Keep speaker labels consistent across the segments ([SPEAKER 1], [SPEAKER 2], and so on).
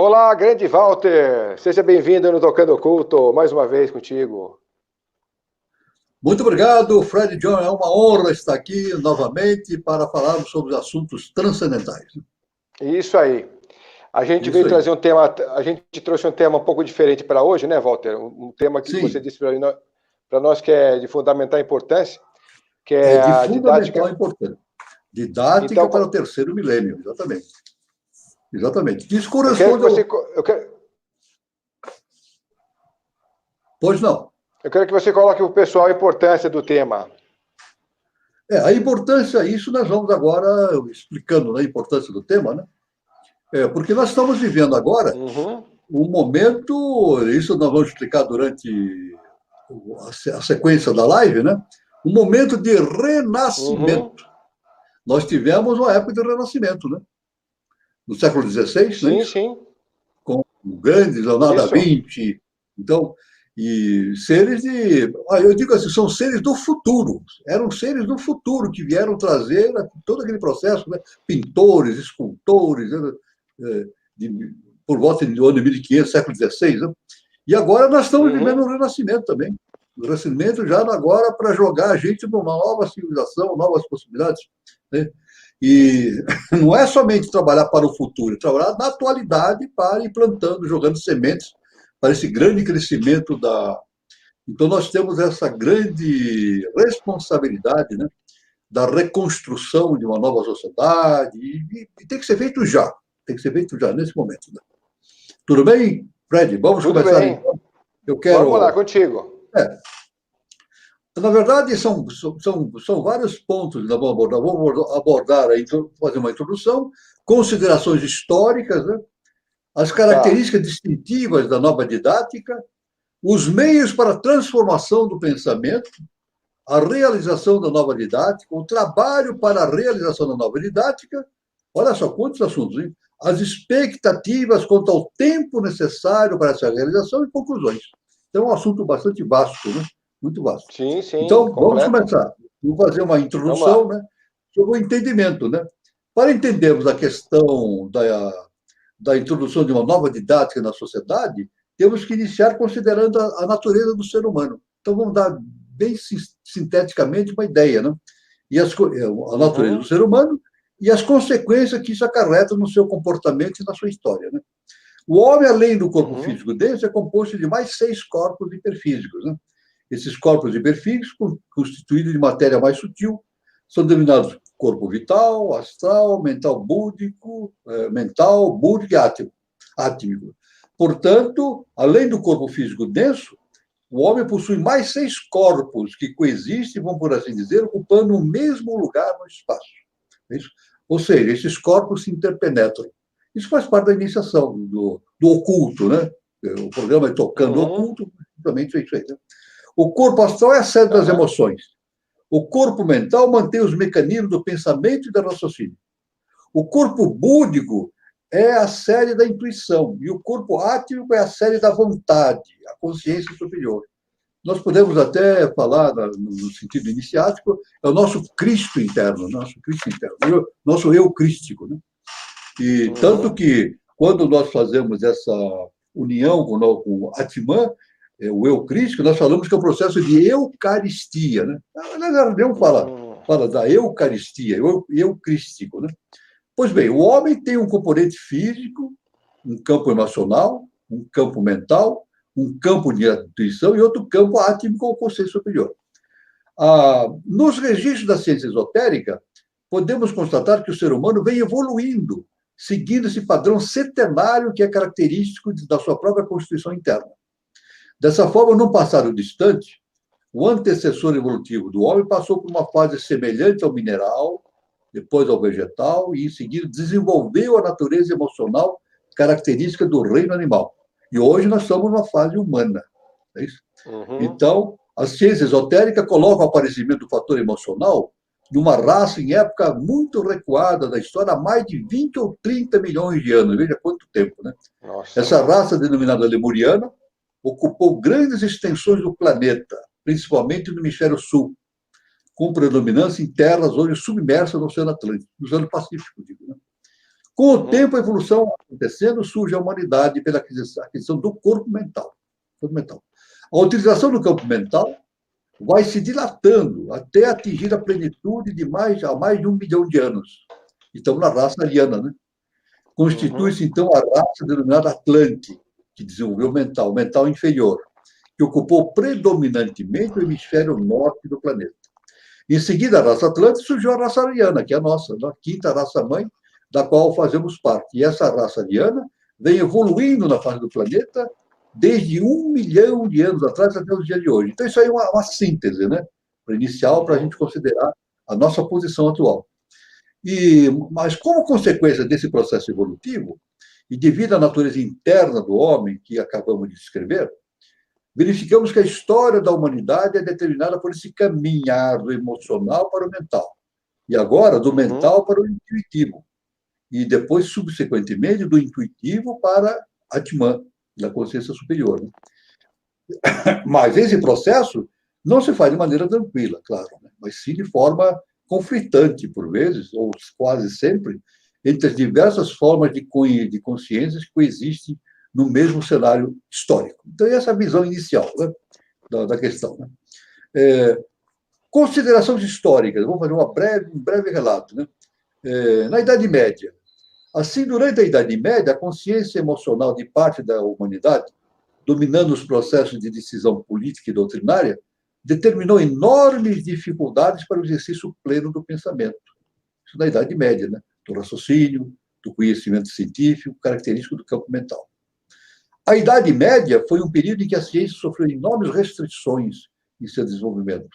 [SPEAKER 1] Olá, grande Walter! Seja bem-vindo no Tocando Oculto, mais uma vez contigo.
[SPEAKER 2] Muito obrigado, Fred John. É uma honra estar aqui novamente para falarmos sobre assuntos transcendentais.
[SPEAKER 1] Isso aí. A gente veio
[SPEAKER 2] Isso aí.
[SPEAKER 1] trazer um tema, a gente trouxe um tema um pouco diferente para hoje, né, Walter? Um tema que você
[SPEAKER 2] Sim,
[SPEAKER 1] disse para nós que é de fundamental importância, que
[SPEAKER 2] é
[SPEAKER 1] é
[SPEAKER 2] de
[SPEAKER 1] a
[SPEAKER 2] fundamental
[SPEAKER 1] didática.
[SPEAKER 2] importância. Didática
[SPEAKER 1] Então,
[SPEAKER 2] para o terceiro milênio, exatamente. Exatamente. Isso
[SPEAKER 1] eu quero que
[SPEAKER 2] corresponde
[SPEAKER 1] você,
[SPEAKER 2] ao. Pois não.
[SPEAKER 1] eu quero que você coloque para o pessoal a importância do tema.
[SPEAKER 2] A importância, isso nós vamos agora explicando, né, a importância do tema, né? Porque nós estamos vivendo agora
[SPEAKER 1] Uhum,
[SPEAKER 2] um momento, isso nós vamos explicar durante a sequência da live, né? Um momento de
[SPEAKER 1] uhum.
[SPEAKER 2] renascimento. Nós tivemos uma época de renascimento, né? No século XVI, não é
[SPEAKER 1] Sim,
[SPEAKER 2] isso?
[SPEAKER 1] sim.
[SPEAKER 2] Com o grande Leonardo da
[SPEAKER 1] Isso.
[SPEAKER 2] Vinci. Então, e seres de. Eu digo assim, são seres do futuro. Eram seres do futuro que vieram trazer todo aquele processo, né? Pintores, escultores, né? Eh, de, por volta do ano 1500, século XVI. Né? E agora nós estamos vivendo
[SPEAKER 1] Uhum.
[SPEAKER 2] um renascimento também. O renascimento já agora para jogar a gente numa nova civilização, novas possibilidades. Né? E não é somente trabalhar para o futuro, é trabalhar na atualidade para ir plantando, jogando sementes para esse grande crescimento da. Então, nós temos essa grande responsabilidade, né, da reconstrução de uma nova sociedade, e tem que ser feito já, tem que ser feito já, nesse momento. Né? Tudo bem, Fred? Vamos
[SPEAKER 1] Tudo
[SPEAKER 2] começar
[SPEAKER 1] bem.
[SPEAKER 2] então. Eu
[SPEAKER 1] Vamos lá,
[SPEAKER 2] quero.
[SPEAKER 1] contigo.
[SPEAKER 2] É, na verdade, são vários pontos que nós vamos abordar. Vamos abordar, fazer uma introdução, considerações históricas, né? As
[SPEAKER 1] Tá.
[SPEAKER 2] características distintivas da nova didática, os meios para a transformação do pensamento, a realização da nova didática, o trabalho para a realização da nova didática. Olha só quantos assuntos, hein? As expectativas quanto ao tempo necessário para essa realização e conclusões. Então, é um assunto bastante vasto, né? Muito vasto.
[SPEAKER 1] Sim, sim,
[SPEAKER 2] Então, vamos
[SPEAKER 1] completo.
[SPEAKER 2] começar. Vou fazer uma
[SPEAKER 1] Vamos
[SPEAKER 2] introdução,
[SPEAKER 1] lá.
[SPEAKER 2] né, sobre o entendimento. Né? Para entendermos a questão da introdução de uma nova didática na sociedade, temos que iniciar considerando a natureza do ser humano. Então, vamos dar bem sinteticamente uma ideia, né? E a natureza do
[SPEAKER 1] Uhum,
[SPEAKER 2] ser humano e as consequências que isso acarreta no seu comportamento e na sua história. Né? O homem, além do corpo
[SPEAKER 1] uhum,
[SPEAKER 2] físico denso, é composto de mais 6 corpos hiperfísicos. Né? Esses corpos hiperfísicos, constituídos de matéria mais sutil, são denominados corpo vital, astral, mental, búdico e átmico. Portanto, além do corpo físico denso, o homem possui mais 6 corpos que coexistem, vamos por assim dizer, ocupando o mesmo lugar no espaço. É isso? Ou seja, esses corpos se interpenetram. Isso faz parte da iniciação do oculto, né? O programa é Tocando o
[SPEAKER 1] uhum,
[SPEAKER 2] Oculto, justamente é isso aí. Né? O corpo astral é a sede das
[SPEAKER 1] aham,
[SPEAKER 2] emoções. O corpo mental mantém os mecanismos do pensamento e do raciocínio. O corpo búdico é a série da intuição. E o corpo átmico é a série da vontade, a consciência superior. Nós podemos até falar, no sentido iniciático, é o nosso Cristo interno, nosso eu crístico. Né? E tanto
[SPEAKER 1] uhum,
[SPEAKER 2] que, quando nós fazemos essa união com o Atman, o eu crístico, nós falamos que é um processo de eucaristia. Né? Aliás, Deus fala da eucaristia, eu crístico. Né? Pois bem, o homem tem um componente físico, um campo emocional, um campo mental, um campo de intuição e outro campo átmico ou consciência superior. Nos registros da ciência esotérica, podemos constatar que o ser humano vem evoluindo, seguindo esse padrão centenário que é característico da sua própria constituição interna. Dessa forma, num passado distante, o antecessor evolutivo do homem passou por uma fase semelhante ao mineral, depois ao vegetal, e em seguida desenvolveu a natureza emocional característica do reino animal. E hoje nós estamos numa fase humana. É isso?
[SPEAKER 1] uhum.
[SPEAKER 2] Então, a ciência esotérica coloca o aparecimento do fator emocional numa raça em época muito recuada da história, há mais de 20 ou 30 milhões de anos. Veja quanto tempo, né?
[SPEAKER 1] Nossa.
[SPEAKER 2] Essa raça denominada lemuriana ocupou grandes extensões do planeta, principalmente no hemisfério sul, com predominância em terras hoje submersas no Oceano Atlântico, no Oceano Pacífico, digo, né? Com o tempo, a evolução acontecendo, surge a humanidade pela aquisição do corpo mental. A utilização do campo mental vai se dilatando até atingir a plenitude de mais de 1 bilhão de anos. Estamos na raça ariana, né? Constitui-se, então, a raça denominada Atlante, que desenvolveu o mental inferior, que ocupou predominantemente o hemisfério norte do planeta. Em seguida, a raça Atlante surgiu a raça ariana, que é a nossa, a quinta raça-mãe, da qual fazemos parte. E essa raça ariana vem evoluindo na face do planeta desde 1 milhão de anos atrás até os dias de hoje. Então, isso aí é uma síntese, né? Inicial para a gente considerar a nossa posição atual. Mas, como consequência desse processo evolutivo, e devido à natureza interna do homem, que acabamos de descrever, verificamos que a história da humanidade é determinada por esse caminhar do emocional para o mental. E agora, do mental para o intuitivo. E depois, subsequentemente, do intuitivo para Atman, da consciência superior. Mas esse processo não se faz de maneira tranquila, claro, né? Mas sim de forma conflitante, por vezes, ou quase sempre, entre as diversas formas de consciências que coexistem no mesmo cenário histórico. Então, essa é a visão inicial, né, da questão. Né? Considerações históricas, vamos fazer um breve relato. Né? Na Idade Média, assim, durante a Idade Média, a consciência emocional de parte da humanidade, dominando os processos de decisão política e doutrinária, determinou enormes dificuldades para o exercício pleno do pensamento. Isso na Idade Média, né? Do raciocínio, do conhecimento científico, característico do campo mental. A Idade Média foi um período em que a ciência sofreu enormes restrições em seu desenvolvimento.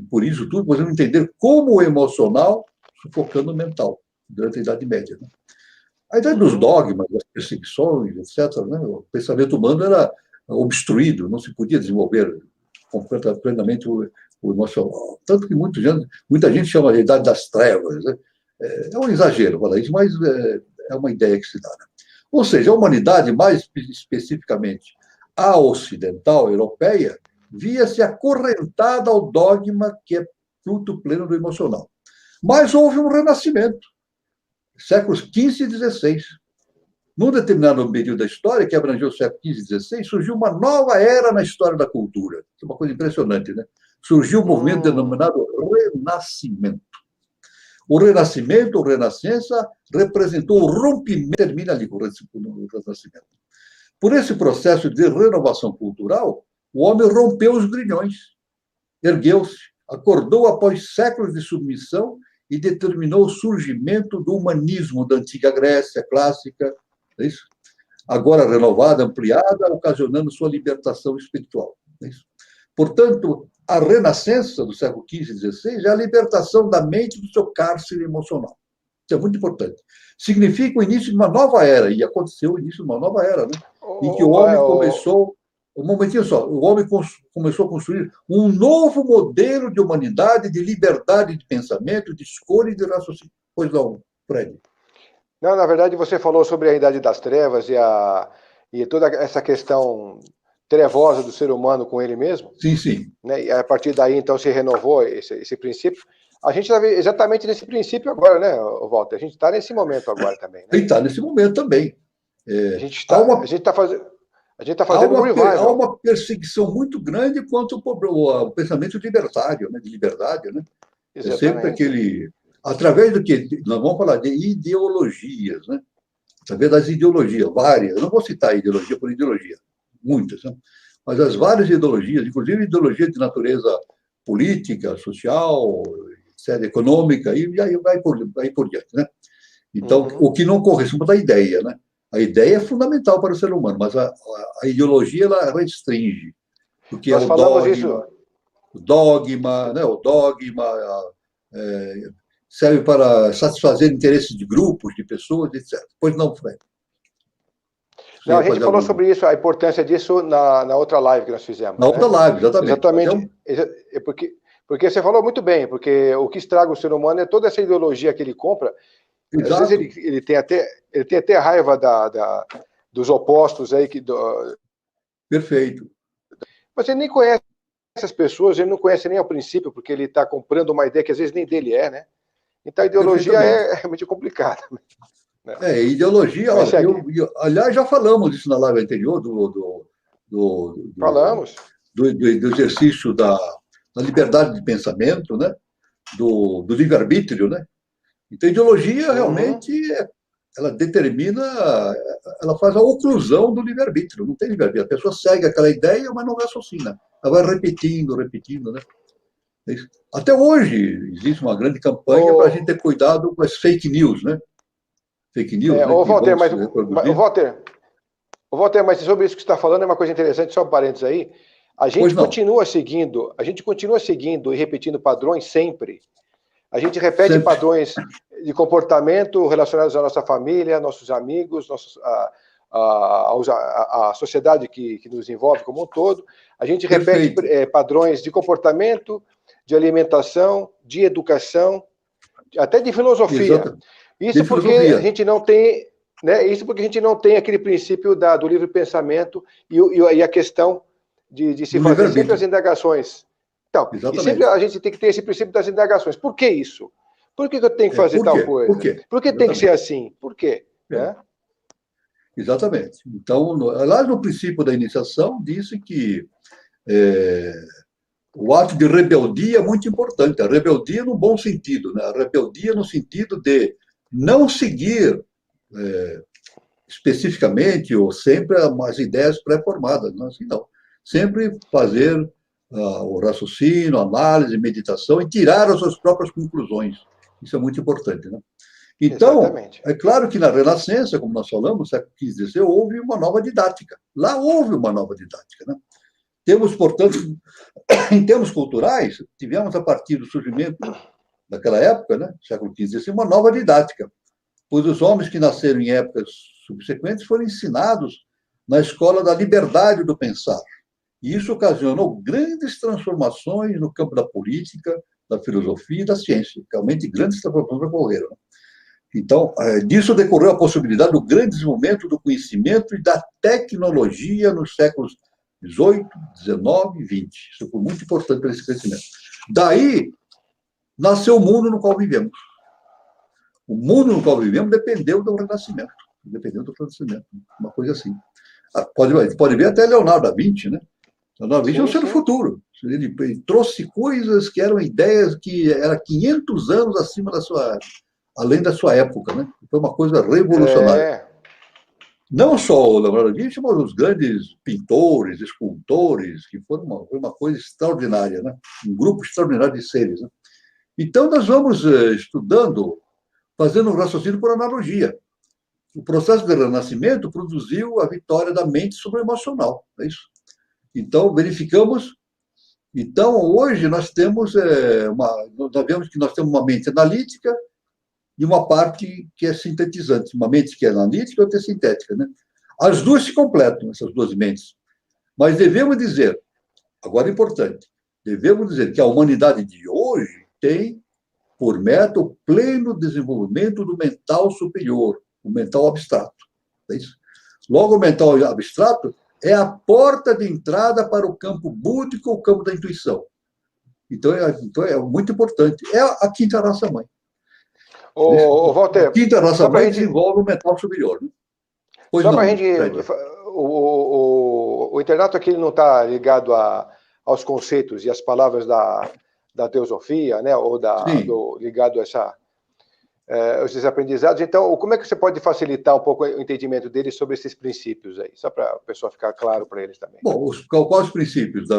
[SPEAKER 2] Por isso tudo, podemos entender como o emocional sufocando o mental, durante a Idade Média. Né? A idade dos dogmas, das perseguições, etc., né? O pensamento humano era obstruído, não se podia desenvolver plenamente o emocional. Tanto que muita gente chama de Idade das Trevas. Né? É um exagero falar isso, mas é uma ideia que se dá. Né? Ou seja, a humanidade, mais especificamente a ocidental, europeia, via-se acorrentada ao dogma que é fruto pleno do emocional. Mas houve um renascimento, séculos XV e XVI. Num determinado período da história, que abrangeu o século XV e XVI, surgiu uma nova era na história da cultura. É uma coisa impressionante, né? Surgiu um movimento denominado Renascimento. O Renascimento, ou Renascença, representou o rompimento, termina ali com o Renascimento. Por esse processo de renovação cultural, o homem rompeu os grilhões, ergueu-se, acordou após séculos de submissão e determinou o surgimento do humanismo da antiga Grécia clássica, é isso? Agora renovada, ampliada, ocasionando sua libertação espiritual. É isso? Portanto, a renascença do século XV e XVI é a libertação da mente do seu cárcere emocional. Isso é muito importante. Significa o início de uma nova era, e aconteceu o início de uma nova era, né? Em que o homem começou... Um momentinho só. O homem começou a construir um novo modelo de humanidade, de liberdade de pensamento, de escolha e de raciocínio. Pois não, Fred.
[SPEAKER 1] Não, na verdade, você falou sobre a Idade das Trevas e toda essa questão trevosa do ser humano com ele mesmo.
[SPEAKER 2] Sim, sim.
[SPEAKER 1] Né? E a partir daí, então, se renovou esse princípio. A gente está exatamente nesse princípio agora, né, Walter? A gente está nesse momento agora também. Né?
[SPEAKER 2] Está nesse momento também.
[SPEAKER 1] A gente está fazendo um revival.
[SPEAKER 2] Há uma perseguição muito grande quanto ao pensamento libertário, né, de liberdade. Né? É sempre aquele... Através do que? Nós vamos falar de ideologias, né? Através das ideologias, várias. Eu não vou citar ideologia por ideologia, muitas, né? Mas as várias ideologias, inclusive ideologia de natureza política, social, etc., econômica, e aí vai por diante. Né? Então, o que não corresponde à ideia, né? A ideia é fundamental para o ser humano, mas a ideologia ela restringe. Porque
[SPEAKER 1] nós falamos isso.
[SPEAKER 2] O dogma, né? Serve para satisfazer interesses de grupos, de pessoas, etc. Pois não, Fred?
[SPEAKER 1] Não, a gente falou sobre isso, a importância disso na outra live que nós fizemos.
[SPEAKER 2] Na outra live, exatamente.
[SPEAKER 1] Porque você falou muito bem, porque o que estraga o ser humano é toda essa ideologia que ele compra. Exato. Às vezes ele tem até raiva dos opostos aí.
[SPEAKER 2] Perfeito.
[SPEAKER 1] Mas ele nem conhece essas pessoas, ele não conhece nem ao princípio, porque ele está comprando uma ideia que às vezes nem dele é, né? Então, a ideologia é realmente complicada.
[SPEAKER 2] Né? Ideologia, aliás, já falamos isso na live anterior,
[SPEAKER 1] Falamos.
[SPEAKER 2] Do exercício da liberdade de pensamento, né? do livre-arbítrio. Né? Então, a ideologia realmente ela determina, ela faz a oclusão do livre-arbítrio. Não tem livre-arbítrio. A pessoa segue aquela ideia, mas não raciocina. Ela vai repetindo. Né? Até hoje existe uma grande campanha para a gente ter cuidado com as fake news, né? Fake news, né?
[SPEAKER 1] Walter, mas sobre isso que você está falando é uma coisa interessante, só um parênteses aí. A gente continua seguindo e repetindo padrões sempre. A gente repete padrões de comportamento relacionados à nossa família, nossos amigos, a sociedade que nos envolve como um todo. A gente repete padrões de comportamento, de alimentação, de educação, até de filosofia.
[SPEAKER 2] Exato.
[SPEAKER 1] Isso porque a gente não tem, né? Isso porque a gente não tem aquele princípio do livre pensamento e a questão de se fazer sempre as indagações. Então, e sempre a gente tem que ter esse princípio das indagações. Por que isso? Por que eu tenho que fazer tal coisa?
[SPEAKER 2] Por quê?
[SPEAKER 1] Por que tem que ser assim? Por quê? Né?
[SPEAKER 2] Exatamente. Então, lá no princípio da iniciação, disse que o ato de rebeldia é muito importante. A rebeldia no bom sentido, né? A rebeldia no sentido de não seguir especificamente ou sempre as ideias pré-formadas. Não, assim, não. Sempre fazer o raciocínio, análise, meditação e tirar as suas próprias conclusões. Isso é muito importante, né? Então, exatamente. É claro que na Renascença, como nós falamos, no século XV, XVI, houve uma nova didática. Lá houve uma nova didática, né? Temos, portanto, em termos culturais, tivemos a partir do surgimento daquela época, né, século XV, XVI, uma nova didática, pois os homens que nasceram em épocas subsequentes foram ensinados na escola da liberdade do pensar. E isso ocasionou grandes transformações no campo da política, da filosofia e da ciência. Realmente, grandes transformações ocorreram. Então, disso decorreu a possibilidade do grande desenvolvimento do conhecimento e da tecnologia nos séculos XVIII, XIX e XX. Isso foi muito importante para esse crescimento. Daí, nasceu o mundo no qual vivemos. O mundo no qual vivemos dependeu do Renascimento. Uma coisa assim. Pode ver até Leonardo da Vinci, né? Leonardo da Vinci é um ser do futuro. Ele trouxe coisas que eram ideias que eram 500 anos acima da sua, além da sua época, né? Foi uma coisa revolucionária. Não só o Leonardo da Vinci, mas os grandes pintores, escultores, que foi uma coisa extraordinária, né? Um grupo extraordinário de seres. Né? Então, nós vamos estudando, fazendo um raciocínio por analogia. O processo de renascimento produziu a vitória da mente sobre o emocional. É isso. Então, verificamos. Então, hoje, nós temos nós vemos que nós temos uma mente analítica e uma parte que é sintetizante. Uma mente que é analítica e outra é sintética. Né? As duas se completam, essas duas mentes. Mas devemos dizer, agora é importante, devemos dizer que a humanidade de hoje tem, por meta, o pleno desenvolvimento do mental superior, o mental abstrato. É isso? Logo, o mental abstrato é a porta de entrada para o campo búdico, o campo da intuição. Então é muito importante. É a quinta raça-mãe.
[SPEAKER 1] Walter,
[SPEAKER 2] a quinta raça-mãe desenvolve o mental superior. Né?
[SPEAKER 1] Pois só para a gente... O internato aqui não está ligado aos conceitos e às palavras da teosofia, né? Ou ligado a esses aprendizados. Então, como é que você pode facilitar um pouco o entendimento deles sobre esses princípios aí? Só para o pessoal ficar claro para eles também.
[SPEAKER 2] Bom, quais os princípios?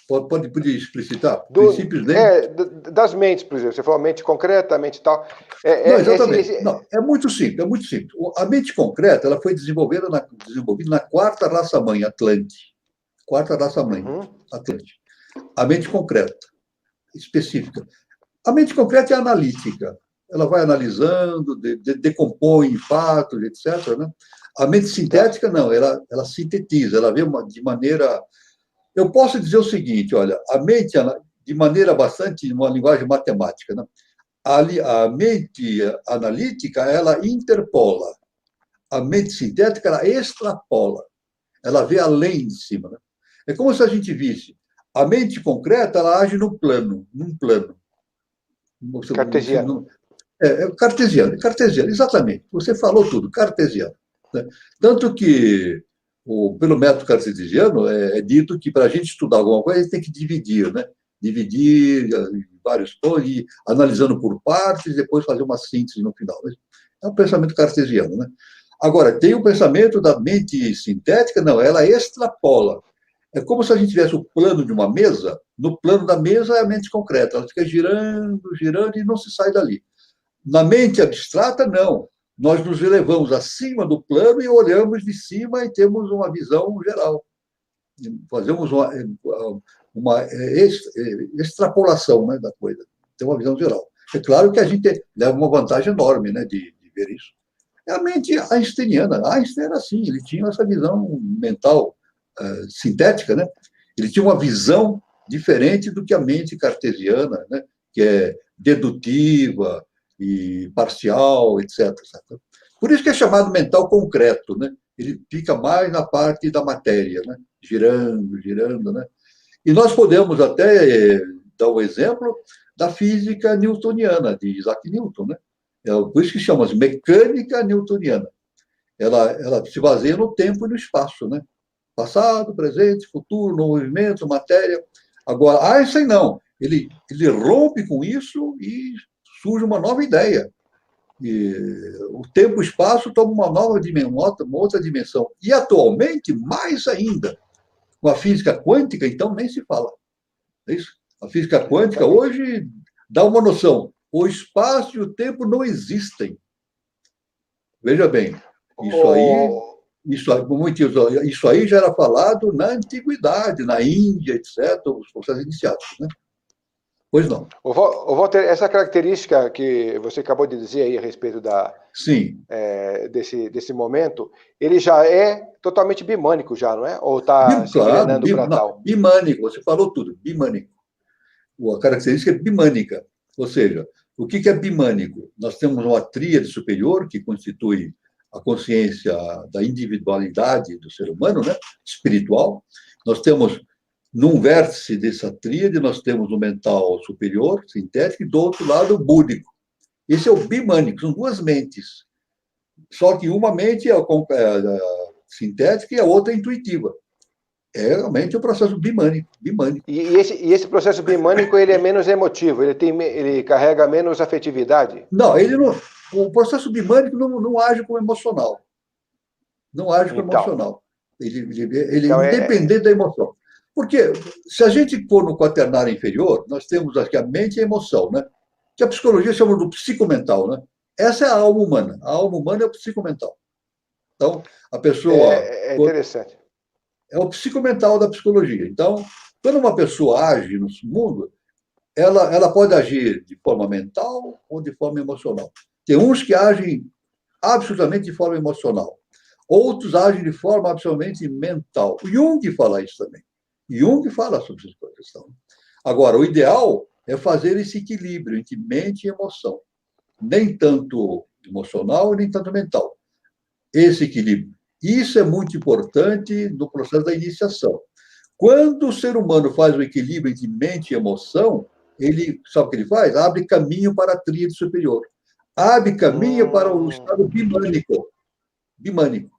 [SPEAKER 2] Pode explicitar? Princípios
[SPEAKER 1] das mentes, por exemplo. Você falou mente concreta, mente tal.
[SPEAKER 2] Não, exatamente. Não, é muito simples. A mente concreta ela foi desenvolvida na quarta raça-mãe, Atlante. Quarta raça-mãe, Atlante. A mente concreta, específica. A mente concreta é analítica. Ela vai analisando, decompõe fatos, etc. Né? A mente sintética, não, ela sintetiza, ela vê de maneira... Eu posso dizer o seguinte, olha, a mente, de maneira bastante, uma linguagem matemática, né? A mente analítica, ela interpola. A mente sintética, ela extrapola. Ela vê além de cima. Né? É como se a gente visse. A mente concreta, ela age num plano.
[SPEAKER 1] Cartesiano.
[SPEAKER 2] Cartesiano, exatamente. Você falou tudo, cartesiano. Né? Tanto que, pelo método cartesiano, é dito que para a gente estudar alguma coisa, a gente tem que dividir, né? Dividir em vários pontos, e analisando por partes, e depois fazer uma síntese no final. É um pensamento cartesiano. Né? Agora, tem o pensamento da mente sintética, não, ela extrapola. É como se a gente tivesse o plano de uma mesa, no plano da mesa é a mente concreta, ela fica girando, girando e não se sai dali. Na mente abstrata, não. Nós nos elevamos acima do plano e olhamos de cima e temos uma visão geral. Fazemos uma extrapolação, né, da coisa, tem uma visão geral. É claro que a gente leva uma vantagem enorme, né, de ver isso. É a mente einsteiniana. Einstein era assim, ele tinha essa visão mental sintética, né? Ele tinha uma visão diferente do que a mente cartesiana, né? Que é dedutiva e parcial, etc. Por isso que é chamado mental concreto, né? Ele fica mais na parte da matéria, né? Girando, girando, né? E nós podemos até dar o exemplo da física newtoniana, de Isaac Newton, né? Por isso que chama-se mecânica newtoniana. Ela se baseia no tempo e no espaço, né? Passado, presente, futuro, no movimento, matéria. Agora, Einstein não. Ele rompe com isso e surge uma nova ideia. E o tempo e o espaço tomam uma outra dimensão. E, atualmente, mais ainda. Com a física quântica, então, nem se fala. É isso? A física quântica hoje dá uma noção. O espaço e o tempo não existem. Veja bem, isso aí já era falado na antiguidade, na Índia, etc., os processos iniciáticos, né? Pois não.
[SPEAKER 1] Walter, essa característica que você acabou de dizer aí a respeito
[SPEAKER 2] Sim.
[SPEAKER 1] Desse momento, ele já é totalmente bimânico já, não é? Ou está se engrenando para tal?
[SPEAKER 2] Bimânico, você falou tudo, bimânico. A característica é bimânica, ou seja, o que é bimânico? Nós temos uma tríade superior que constitui a consciência da individualidade do ser humano, né? Espiritual. Nós temos, num vértice dessa tríade, nós temos o mental superior, sintético, e do outro lado, o búdico. Esse é o bimânico, são duas mentes. Só que uma mente é sintética e a outra é intuitiva. É realmente um processo bimânico.
[SPEAKER 1] E esse processo bimânico, ele é menos emotivo, ele carrega menos afetividade?
[SPEAKER 2] Não, o processo bimânico não age como emocional. Não age como emocional. Ele então, independente da emoção. Porque se a gente for no quaternário inferior, nós temos aqui a mente e a emoção, né? Que a psicologia chama do psicomental, né? Essa é a alma humana. A alma humana é o psicomental. Então, a pessoa...
[SPEAKER 1] É interessante.
[SPEAKER 2] É o psicomental da psicologia. Então, quando uma pessoa age no mundo, ela pode agir de forma mental ou de forma emocional. Tem uns que agem absolutamente de forma emocional. Outros agem de forma absolutamente mental. Jung fala isso também. Jung fala sobre essa questão. Agora, o ideal é fazer esse equilíbrio entre mente e emoção. Nem tanto emocional, nem tanto mental. Esse equilíbrio. Isso é muito importante no processo da iniciação. Quando o ser humano faz o equilíbrio entre mente e emoção, ele, sabe o que ele faz? Abre caminho para a tríade superior. Abre caminho para o estado bimânico. Bimânico.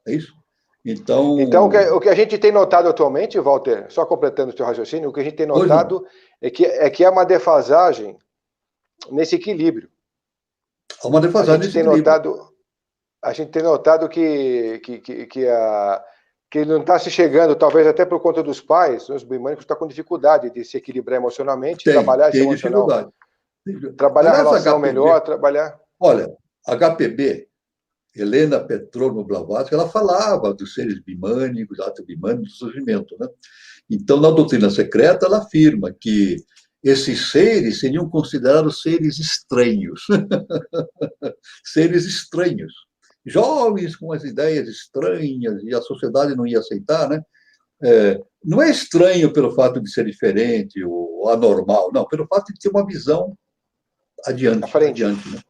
[SPEAKER 2] É isso? Então,
[SPEAKER 1] o que a gente tem notado atualmente, Walter, só completando o seu raciocínio, o que a gente tem notado é que há uma defasagem nesse equilíbrio.
[SPEAKER 2] Há uma defasagem nesse equilíbrio.
[SPEAKER 1] A gente tem notado que ele não está se chegando, talvez até por conta dos pais, os bimânicos estão com dificuldade de se equilibrar emocionalmente, trabalhar esse emocional. Trabalhar a relação melhor, trabalhar...
[SPEAKER 2] Olha, HPB, Helena Petrovna Blavatsky, ela falava dos seres bimânicos, atos bimânicos, do surgimento, né? Então, na doutrina secreta, ela afirma que esses seres seriam considerados seres estranhos. Seres estranhos. Jovens com as ideias estranhas e a sociedade não ia aceitar, né? Não é estranho pelo fato de ser diferente ou anormal, não, pelo fato de ter uma visão adiante, né?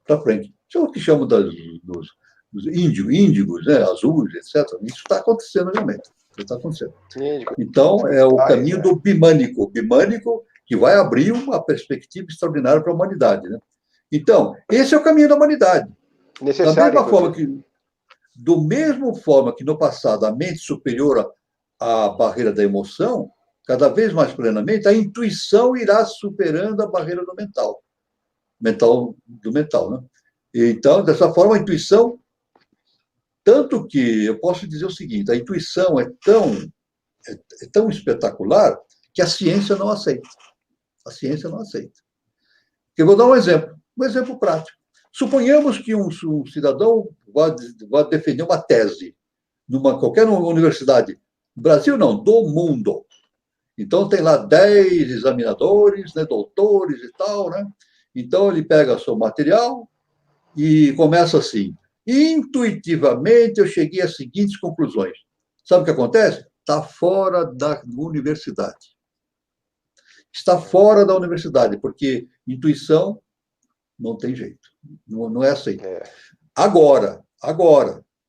[SPEAKER 2] Para frente. Isso é o que chamam dos índigos, né? Azuis, etc. Isso está acontecendo realmente. Está acontecendo. Então, é o caminho do bimânico. Bimânico que vai abrir uma perspectiva extraordinária para a humanidade, né? Então, esse é o caminho da humanidade.
[SPEAKER 1] Necessário,
[SPEAKER 2] Do mesmo forma que no passado a mente superior à barreira da emoção, cada vez mais plenamente, a intuição irá superando a barreira do mental. Do mental, né? Então, dessa forma, a intuição, tanto que eu posso dizer o seguinte, a intuição é tão espetacular que a ciência não aceita. A ciência não aceita. Eu vou dar um exemplo prático. Suponhamos que um cidadão vá defender uma tese numa qualquer universidade, do Brasil não, do mundo. Então, tem lá 10 examinadores, né, doutores e tal, né? Então, ele pega seu material e começa assim. Intuitivamente, eu cheguei às seguintes conclusões. Sabe o que acontece? Está fora da universidade. Está fora da universidade, porque intuição não tem jeito. Não é aceito. Agora,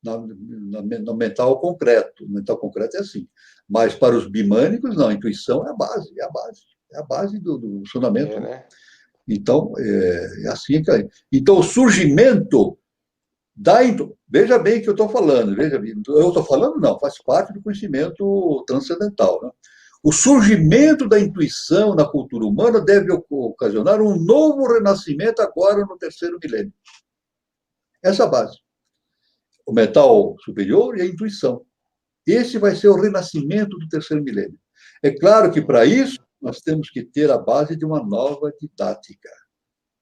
[SPEAKER 2] no mental concreto. No mental concreto é assim. Mas para os bimânicos, não. A intuição é a base. É a base do funcionamento.
[SPEAKER 1] Né?
[SPEAKER 2] Então, é assim que... Então, o surgimento Veja bem o que eu estou falando. Veja bem. Eu estou falando, não. Faz parte do conhecimento transcendental, né? O surgimento da intuição na cultura humana deve ocasionar um novo renascimento agora no terceiro milênio. Essa é a base. O mental superior e a intuição. Esse vai ser o renascimento do terceiro milênio. É claro que, para isso, nós temos que ter a base de uma nova didática.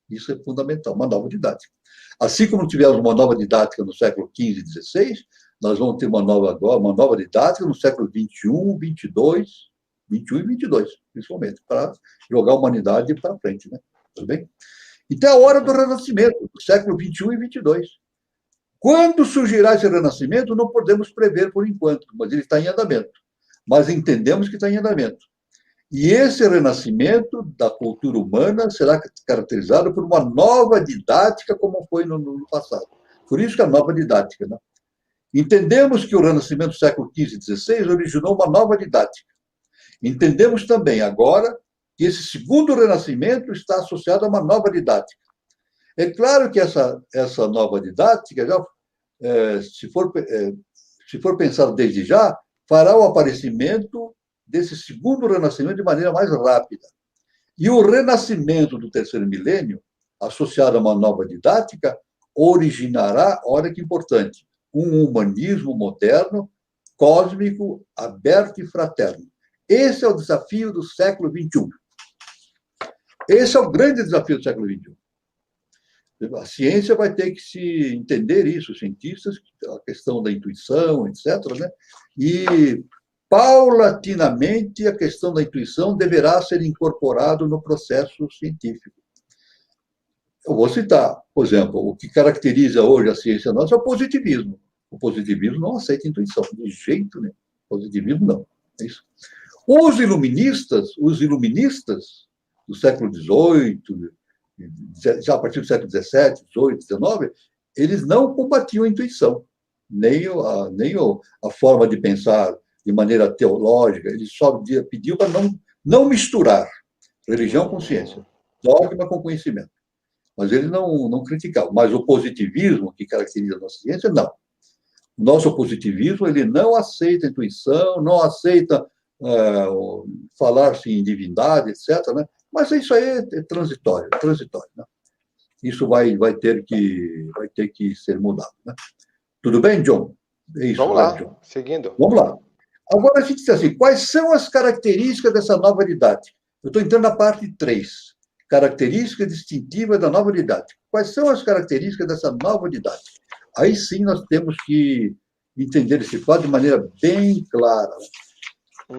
[SPEAKER 2] Isso é fundamental, uma nova didática. Assim como tivemos uma nova didática no século XV e XVI, nós vamos ter uma nova didática no século XXI, XXI e XXII, principalmente, para jogar a humanidade para frente, né? Tudo bem? Então, é a hora do renascimento, do século XXI e XXII. Quando surgirá esse renascimento, não podemos prever por enquanto, mas ele está em andamento. Mas entendemos que está em andamento. E esse renascimento da cultura humana será caracterizado por uma nova didática, como foi no passado. Por isso que a nova didática, né? Entendemos que o renascimento do século XV e XVI originou uma nova didática. Entendemos também agora que esse segundo renascimento está associado a uma nova didática. É claro que essa nova didática, se for pensado desde já, fará o aparecimento desse segundo renascimento de maneira mais rápida. E o renascimento do terceiro milênio, associado a uma nova didática, originará, olha que importante, um humanismo moderno, cósmico, aberto e fraterno. Esse é o desafio do século XXI. Esse é o grande desafio do século XXI. A ciência vai ter que se entender isso, os cientistas, a questão da intuição, etc., né? E, paulatinamente, a questão da intuição deverá ser incorporado no processo científico. Eu vou citar, por exemplo, o que caracteriza hoje a ciência nossa é o positivismo. O positivismo não aceita intuição, de jeito nenhum. O positivismo não. É isso. Os iluministas do século XVIII, já a partir do século XVII, XVIII, XIX, eles não combatiam a intuição, nem a forma de pensar de maneira teológica. Eles só pediam para não misturar religião com ciência, dogma com conhecimento. Mas eles não criticavam. Mas o positivismo, que caracteriza a nossa ciência, não. O nosso positivismo, ele não aceita a intuição, não aceita falar-se em divindade, etc., né? Mas isso aí é transitório, né? Isso vai ter que ser mudado, né? Tudo bem, John?
[SPEAKER 1] É isso. Vamos lá, John. Seguindo.
[SPEAKER 2] Vamos lá. Agora a gente diz assim, quais são as características dessa nova didática? Eu estou entrando na parte 3, características distintivas da nova didática. Quais são as características dessa nova didática? Aí sim nós temos que entender esse quadro de maneira bem clara.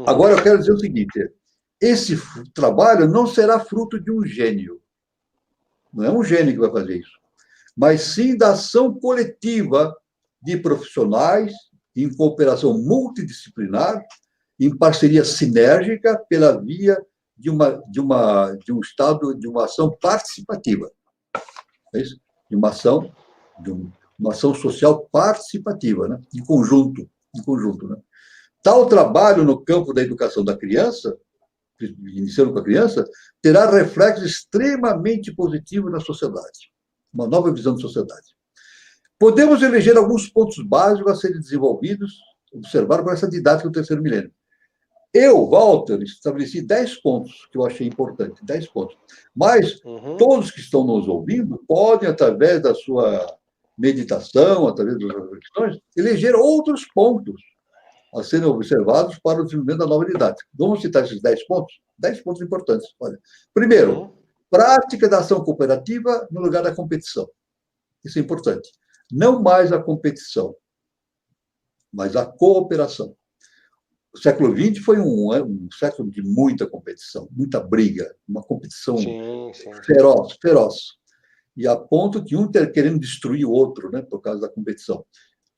[SPEAKER 2] Agora eu quero dizer o seguinte, esse trabalho não será fruto de um gênio. Não é um gênio que vai fazer isso. Mas sim da ação coletiva de profissionais em cooperação multidisciplinar, em parceria sinérgica pela via de uma ação participativa. É isso? De uma ação social participativa, né? Em conjunto, né? Tal trabalho no campo da educação da criança iniciando com a criança, terá reflexos extremamente positivos na sociedade. Uma nova visão de sociedade. Podemos eleger alguns pontos básicos a serem desenvolvidos, observados por essa didática do terceiro milênio. Eu, Walter, estabeleci 10 pontos que eu achei importante, 10 pontos. Mas todos que estão nos ouvindo podem, através da sua meditação, através das reflexões, eleger outros pontos a serem observados para o desenvolvimento da nova didática. Vamos citar esses 10 pontos? 10 pontos importantes. Olha, primeiro, prática da ação cooperativa no lugar da competição. Isso é importante. Não mais a competição, mas a cooperação. O século XX foi um século de muita competição, muita briga, uma competição feroz, feroz. E a ponto de um ter querendo destruir o outro, né, por causa da competição.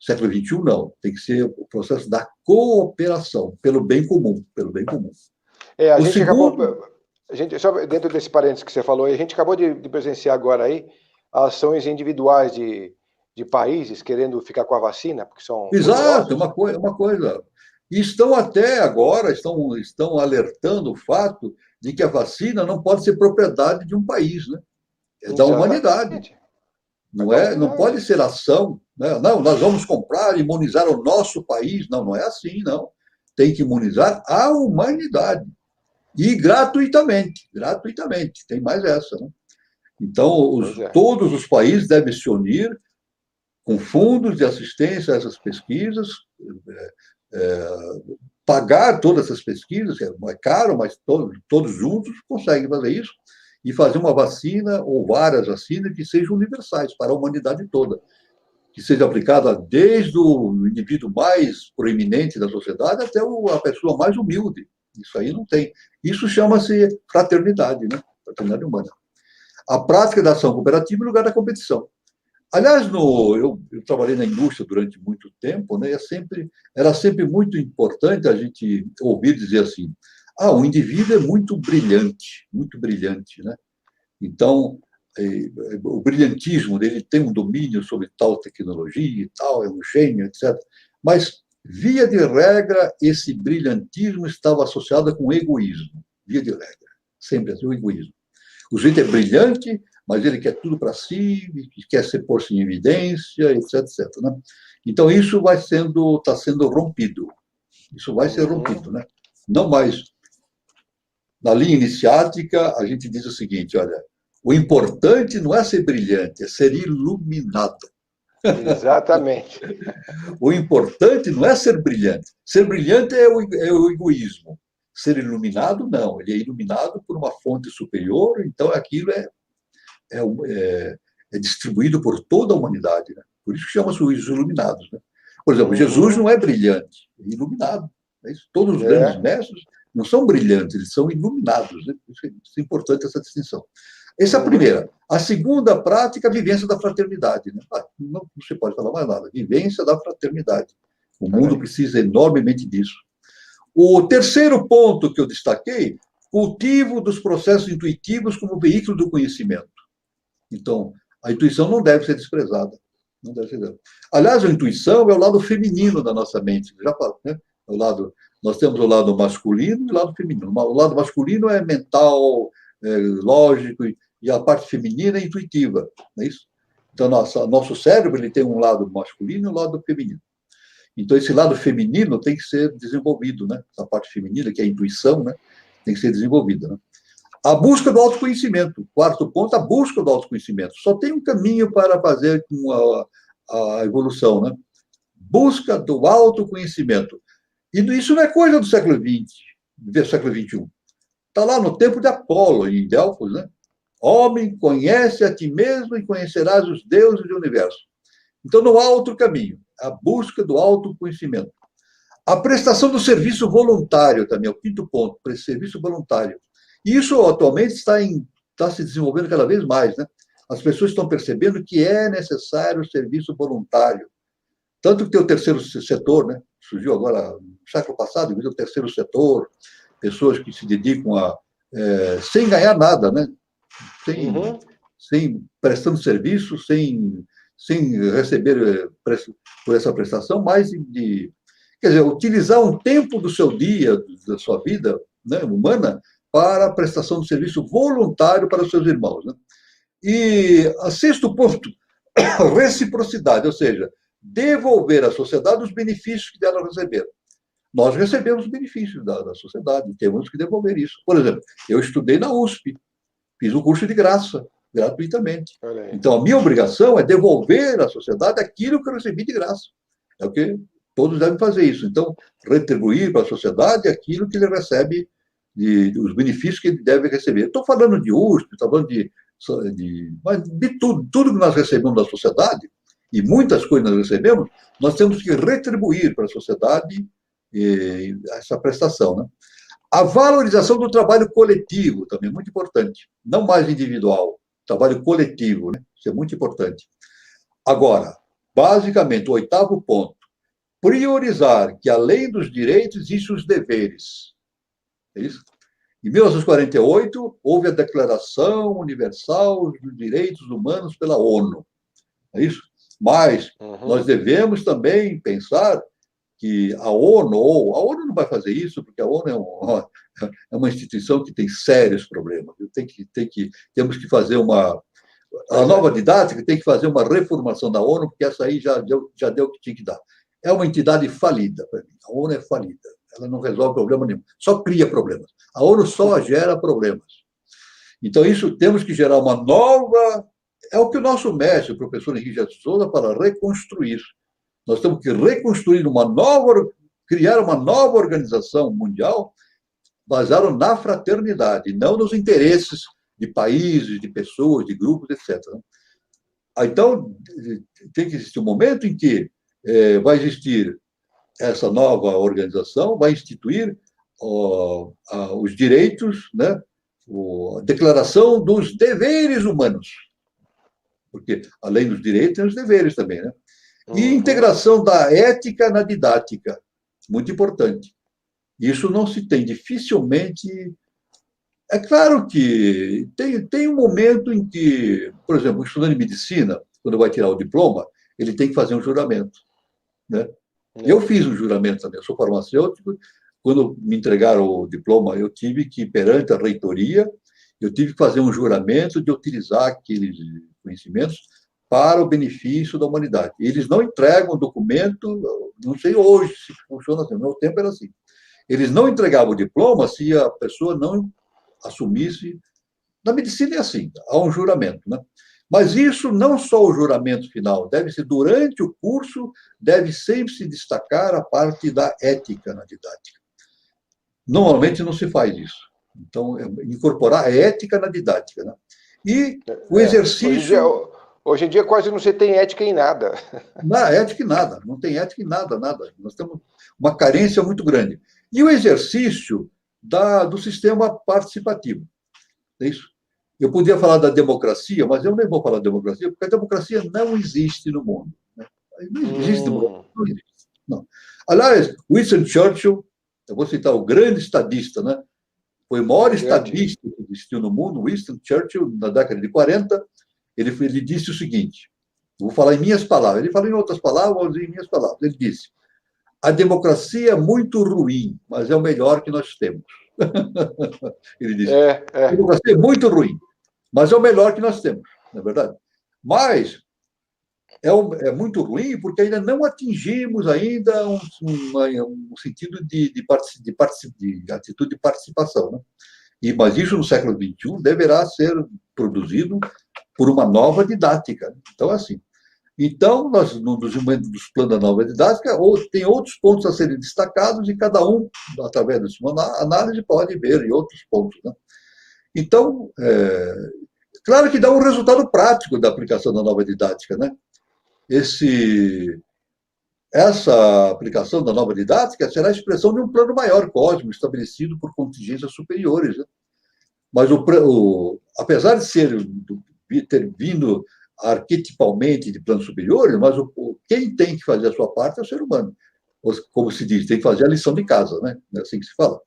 [SPEAKER 2] Século XXI, não. Tem que ser o processo da cooperação, pelo bem comum, pelo bem comum.
[SPEAKER 1] Só dentro desse parênteses que você falou, a gente acabou de presenciar agora aí ações individuais de países querendo ficar com a vacina, porque são...
[SPEAKER 2] Exato, uma coisa. E estão até agora, estão alertando o fato de que a vacina não pode ser propriedade de um país, né? É da humanidade. Não pode ser ação, né? Não, nós vamos comprar, imunizar o nosso país. Não, não é assim, não. Tem que imunizar a humanidade. E gratuitamente, tem mais essa, né? Então, todos os países devem se unir com fundos de assistência a essas pesquisas, pagar todas essas pesquisas, é caro, mas todos juntos conseguem fazer isso, e fazer uma vacina ou várias vacinas que sejam universais para a humanidade toda, que seja aplicada desde o indivíduo mais proeminente da sociedade até a pessoa mais humilde. Isso aí não tem. Isso chama-se fraternidade, né? Fraternidade humana. A prática da ação cooperativa em lugar da competição. Aliás, eu trabalhei na indústria durante muito tempo, né? Era sempre muito importante a gente ouvir dizer assim: o indivíduo é muito brilhante, né? Então, o brilhantismo dele tem um domínio sobre tal tecnologia e tal, é um gênio, etc. Mas, via de regra, esse brilhantismo estava associado com egoísmo. Via de regra. Sempre assim, o egoísmo. O sujeito é brilhante, mas ele quer tudo para si, quer se pôr-se em evidência, etc. Né? Então, isso está sendo rompido. Isso vai ser rompido, né? Não mais. Na linha iniciática, a gente diz o seguinte, olha, o importante não é ser brilhante, é ser iluminado.
[SPEAKER 1] Exatamente.
[SPEAKER 2] O importante não é ser brilhante. Ser brilhante é o egoísmo. Ser iluminado, não. Ele é iluminado por uma fonte superior, então aquilo é distribuído por toda a humanidade. Né? Por isso que chama-se os iluminados. Né? Por exemplo, Jesus não é brilhante, é iluminado. É isso? Todos os grandes mestres não são brilhantes, eles são iluminados. Né? Isso é importante, essa distinção. Essa é a primeira. A segunda prática, a vivência da fraternidade. Né? Não se pode falar mais nada. Vivência da fraternidade. O mundo precisa enormemente disso. O terceiro ponto que eu destaquei, cultivo dos processos intuitivos como veículo do conhecimento. Então, a intuição não deve ser desprezada. Não deve ser. Aliás, a intuição é o lado feminino da nossa mente. Já falo, né? Nós temos o lado masculino e o lado feminino. O lado masculino é mental, lógico, e a parte feminina é intuitiva. Não é isso? Então, nosso cérebro ele tem um lado masculino e um lado feminino. Então, esse lado feminino tem que ser desenvolvido, né? Essa parte feminina, que é a intuição, né? Tem que ser desenvolvida. Né? A busca do autoconhecimento. Quarto ponto, a busca do autoconhecimento. Só tem um caminho para fazer com a evolução, né? Busca do autoconhecimento. E isso não é coisa do século XX, do século XXI. Está lá no tempo de Apolo, em Delfos, né? Homem, conhece a ti mesmo e conhecerás os deuses do universo. Então, não há outro caminho. A busca do autoconhecimento. A prestação do serviço voluntário também, é o quinto ponto, serviço voluntário. E isso, atualmente, está se desenvolvendo cada vez mais, né? As pessoas estão percebendo que é necessário o serviço voluntário. Tanto que tem o terceiro setor, né? Surgiu agora, no século passado, o terceiro setor, pessoas que se dedicam sem ganhar nada, né? Sem prestando serviço, sem receber por essa prestação, mas quer dizer, utilizar um tempo do seu dia, da sua vida, né, humana para a prestação de serviço voluntário para os seus irmãos. Né? E a sexto ponto, reciprocidade, ou seja, devolver à sociedade os benefícios que dela receber. Nós recebemos benefícios da sociedade, temos que devolver isso. Por exemplo, eu estudei na USP, fiz um curso de graça, gratuitamente. Então, a minha obrigação é devolver à sociedade aquilo que eu recebi de graça. É o que todos devem fazer isso. Então, retribuir para a sociedade aquilo que ele recebe, os benefícios que ele deve receber. Estou falando de USP, estou falando de tudo que nós recebemos da sociedade, e muitas coisas nós recebemos, nós temos que retribuir para a sociedade essa prestação. Né? A valorização do trabalho coletivo também é muito importante, não mais individual, trabalho coletivo, né? Isso é muito importante. Agora, basicamente, o oitavo ponto, priorizar que, além dos direitos, existem os deveres. É isso? Em 1948, houve a Declaração Universal dos Direitos Humanos pela ONU. É isso? Mas nós devemos também pensar que a ONU não vai fazer isso, porque a ONU é uma instituição que tem sérios problemas. Temos que fazer a nova didática tem que fazer uma reformulação da ONU, porque essa aí já deu o que tinha que dar. É uma entidade falida para mim. A ONU é falida. Ela não resolve problema nenhum. Só cria problemas. A ONU só gera problemas. Então, isso temos que gerar uma nova... É o que o nosso mestre, o professor Henrique de Souza, fala, reconstruir. Nós temos que reconstruir criar uma nova organização mundial baseada na fraternidade, não nos interesses de países, de pessoas, de grupos, etc. Então, tem que existir um momento em que vai existir essa nova organização, vai instituir os direitos, né? A declaração dos deveres humanos, porque além dos direitos tem os deveres também, né? E integração da ética na didática, muito importante. Isso não se tem dificilmente. É claro que tem um momento em que, por exemplo, o estudante de medicina, quando vai tirar o diploma, ele tem que fazer um juramento, né? Eu fiz um juramento também, eu sou farmacêutico. Quando me entregaram o diploma, eu tive que, perante a reitoria, eu tive que fazer um juramento de utilizar aqueles conhecimentos para o benefício da humanidade. Eles não entregam o documento, não sei hoje se funciona assim, no meu tempo era assim. Eles não entregavam o diploma se a pessoa não assumisse. Na medicina é assim, há um juramento, né? Mas isso não só o juramento final, deve ser durante o curso, deve sempre se destacar a parte da ética na didática. Normalmente não se faz isso. Então, incorporar a ética na didática, né? E o exercício...
[SPEAKER 1] Hoje em dia quase não se tem ética em nada.
[SPEAKER 2] Não, ética em nada, não tem ética em nada, nada. Nós temos uma carência muito grande. E o exercício do sistema participativo. É isso. Eu podia falar da democracia, mas eu nem vou falar da democracia, porque a democracia não existe no mundo. Né? Não existe no mundo. Não existe. Não. Aliás, Winston Churchill, eu vou citar o grande estadista, né? Foi o maior estadista que existiu no mundo, Winston Churchill, na década de 40, ele disse o seguinte, eu vou falar em minhas palavras, ele falou em outras palavras, vou dizer em minhas palavras, ele disse, a democracia é muito ruim, mas é o melhor que nós temos. Ele disse, a democracia é muito ruim, mas é o melhor que nós temos, não é verdade? Mas é muito ruim porque ainda não atingimos ainda um sentido de atitude de participação, né? Mas isso no século XXI deverá ser produzido por uma nova didática. Então, assim. Então, nós, nos planos da nova didática, tem outros pontos a serem destacados e cada um, através da sua análise, pode ver em outros pontos. Né? Então, claro que dá um resultado prático da aplicação da nova didática. Né? Essa aplicação da nova didática será a expressão de um plano maior cósmico, estabelecido por contingências superiores. Né? Mas, apesar de ter vindo arquetipalmente de planos superiores, mas quem tem que fazer a sua parte é o ser humano. Como se diz, tem que fazer a lição de casa, né? É assim que se fala.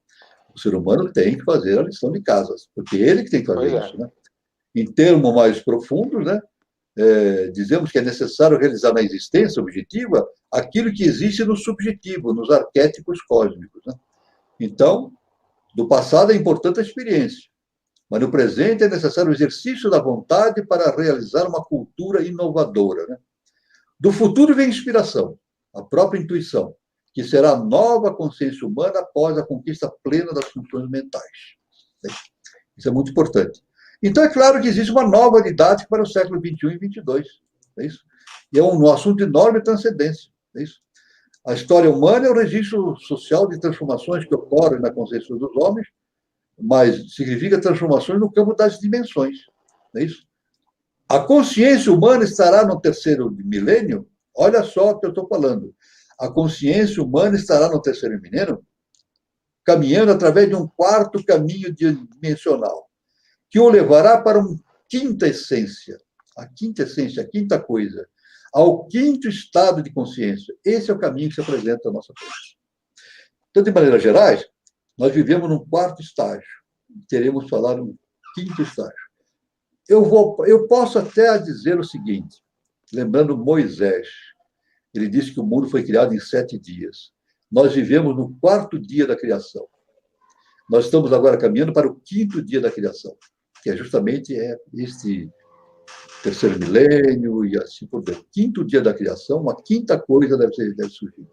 [SPEAKER 2] O ser humano tem que fazer a lição de casa, porque ele que tem que fazer isso. Né? Em termos mais profundos, né? Dizemos que é necessário realizar na existência objetiva aquilo que existe no subjetivo, nos arquétipos cósmicos. Né? Então, Do passado é importante a experiência, mas no presente é necessário o exercício da vontade para realizar uma cultura inovadora, né? Do futuro vem inspiração, a própria intuição, que será a nova consciência humana após a conquista plena das funções mentais. Isso é muito importante. Então, é claro que existe uma nova didática para o século XXI e XXII. É isso? E é um assunto de enorme transcendência. É isso? A história humana é o registro social de transformações que ocorrem na consciência dos homens, mas significa transformações no campo das dimensões. É isso? A consciência humana estará no terceiro milênio? Olha só o que eu estou falando. A consciência humana estará no terceiro milênio caminhando através de um quarto caminho dimensional, que o levará para uma quinta essência, a quinta coisa, ao quinto estado de consciência. Esse é o caminho que se apresenta à nossa frente. Então, de maneira geral, nós vivemos num quarto estágio, teremos falar um quinto estágio. Eu posso até dizer o seguinte, lembrando Moisés, ele disse que o mundo foi criado em 7 dias. Nós vivemos no 4º dia da criação. Nós estamos agora caminhando para o 5º dia da criação, que é justamente este terceiro milênio e assim por diante. 5º dia da criação, uma quinta coisa deve surgir.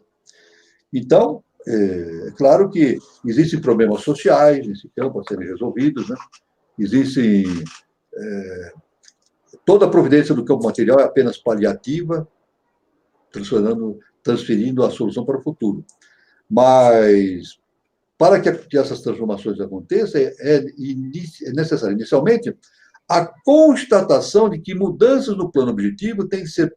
[SPEAKER 2] Então, é claro que existem problemas sociais nesse campo a serem resolvidos, né? Existem... toda a providência do campo material é apenas paliativa, transferindo a solução para o futuro. Mas, para que essas transformações aconteçam, é necessário, inicialmente, a constatação de que mudanças no plano objetivo têm que ser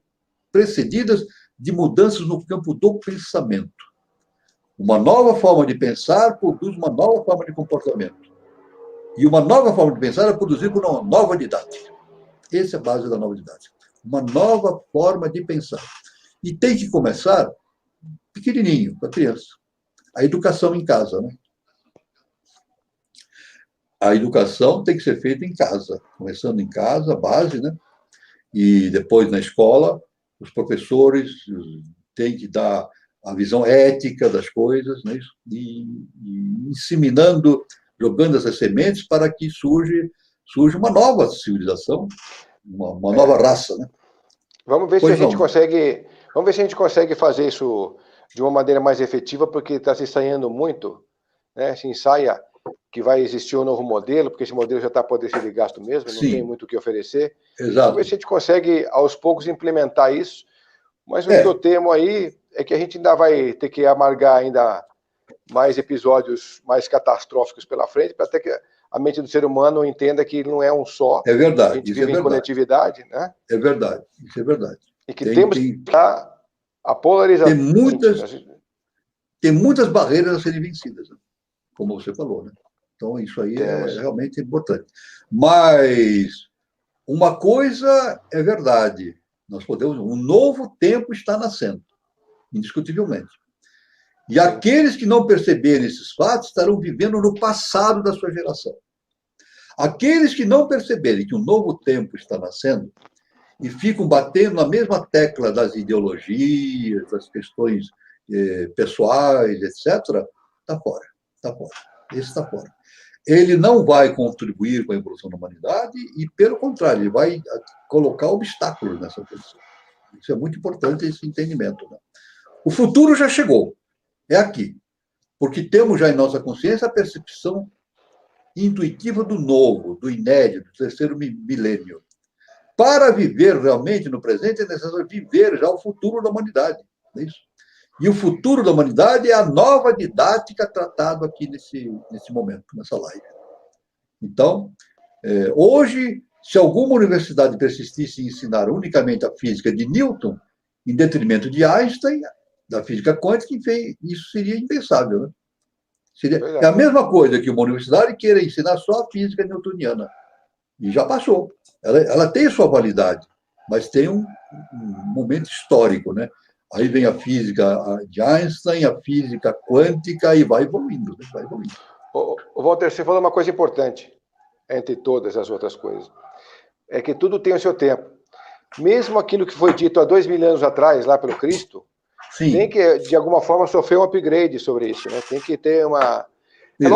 [SPEAKER 2] precedidas de mudanças no campo do pensamento. Uma nova forma de pensar produz uma nova forma de comportamento. E uma nova forma de pensar é produzida por uma nova didática. Essa é a base da nova didática. Uma nova forma de pensar. E tem que começar pequenininho, com a criança. A educação em casa, né? A educação tem que ser feita em casa, começando em casa, a base, né? E depois na escola, os professores têm que dar a visão ética das coisas, né? E inseminando, jogando essas sementes para que surja uma nova civilização, uma nova raça, né?
[SPEAKER 1] Vamos ver se a gente consegue fazer isso de uma maneira mais efetiva, porque está se ensaiando muito, né? Se ensaia que vai existir um novo modelo, porque esse modelo já está podendo ser de gasto mesmo, não tem muito o que oferecer.
[SPEAKER 2] Exato.
[SPEAKER 1] Vamos ver se a gente consegue, aos poucos, implementar isso. Mas o que eu temo aí é que a gente ainda vai ter que amargar ainda mais episódios mais catastróficos pela frente, para até que a mente do ser humano entenda que ele não é um só.
[SPEAKER 2] É verdade.
[SPEAKER 1] A gente vive em coletividade, né?
[SPEAKER 2] É verdade, isso é verdade.
[SPEAKER 1] E que temos a polarização.
[SPEAKER 2] Tem muitas barreiras a serem vencidas, né? Como você falou, né? Então, isso aí é realmente importante. Mas uma coisa é verdade. Um novo tempo está nascendo, indiscutivelmente. E aqueles que não perceberem esses fatos estarão vivendo no passado da sua geração. Aqueles que não perceberem que um novo tempo está nascendo e ficam batendo na mesma tecla das ideologias, das questões pessoais, etc., está fora. Está fora. Esse está fora. Ele não vai contribuir com a evolução da humanidade e, pelo contrário, ele vai colocar obstáculos nessa posição. Isso é muito importante, esse entendimento, né? O futuro já chegou. É aqui. Porque temos já em nossa consciência a percepção intuitiva do novo, do inédito, do terceiro milênio. Para viver realmente no presente, é necessário viver já o futuro da humanidade. É isso? E o futuro da humanidade é a nova didática tratada aqui nesse momento, nessa live. Então, hoje, se alguma universidade persistisse em ensinar unicamente a física de Newton, em detrimento de Einstein, da física quântica, isso seria impensável, né? É a mesma coisa que uma universidade queira ensinar só a física newtoniana. E já passou. Ela tem sua validade, mas tem um momento histórico, né? Aí vem a física de Einstein, a física quântica, e vai evoluindo, né? Vai evoluindo.
[SPEAKER 1] Walter, você falou uma coisa importante, entre todas as outras coisas. É que tudo tem o seu tempo. Mesmo aquilo que foi dito há 2.000 anos atrás, lá pelo Cristo, tem que, de alguma forma, sofrer um upgrade sobre isso, né? Tem que ter É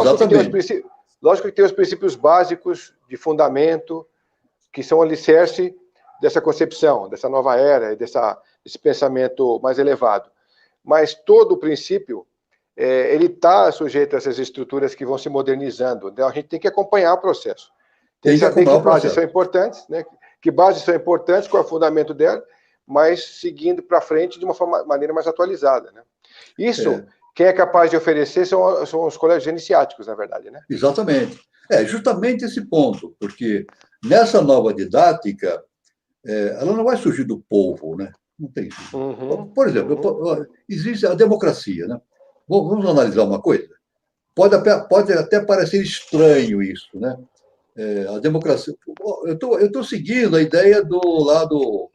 [SPEAKER 1] lógico que tem os princípios básicos de fundamento, que são o alicerce dessa concepção, dessa nova era, desse pensamento mais elevado. Mas todo o princípio, ele está sujeito a essas estruturas que vão se modernizando. Então, a gente tem que acompanhar o processo. Tem que saber que bases são importantes, né? Que bases são importantes, qual é o fundamento dela, mas seguindo para frente de uma maneira mais atualizada, né? Isso, quem é capaz de oferecer são os colégios iniciáticos, na verdade, né?
[SPEAKER 2] Exatamente. Justamente esse ponto, porque nessa nova didática, ela não vai surgir do povo, né? Não tem isso. Por exemplo, existe a democracia, né? Vamos analisar uma coisa. Pode até parecer estranho isso, né? A democracia. Eu estou seguindo a ideia do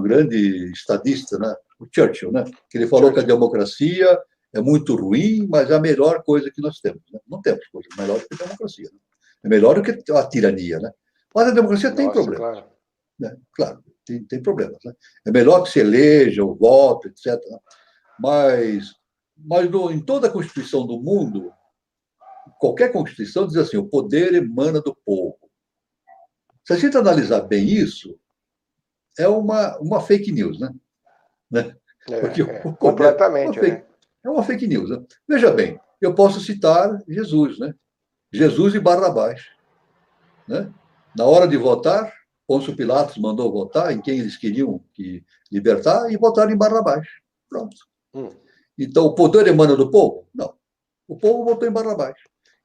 [SPEAKER 2] grande estadista, né? O Churchill, né? Que ele falou que a democracia é muito ruim, mas é a melhor coisa que nós temos. Né? Não temos coisa melhor do que a democracia. Né? É melhor do que a tirania, né? Mas a democracia tem problemas. Claro, né? Claro, tem problemas. Né? É melhor que se eleja o voto, etc. Mas em toda a Constituição do mundo, qualquer Constituição diz assim, o poder emana do povo. Se a gente analisar bem isso, é uma fake news, né?
[SPEAKER 1] Porque o poder completamente,
[SPEAKER 2] é uma fake news. Né? Veja bem, eu posso citar Jesus, né? Jesus e Barrabás. Né? Na hora de votar, Pôncio Pilatos mandou votar em quem eles queriam libertar e votaram em Barrabás. Pronto. Então, o poder emana do povo? Não. O povo votou em Barrabás.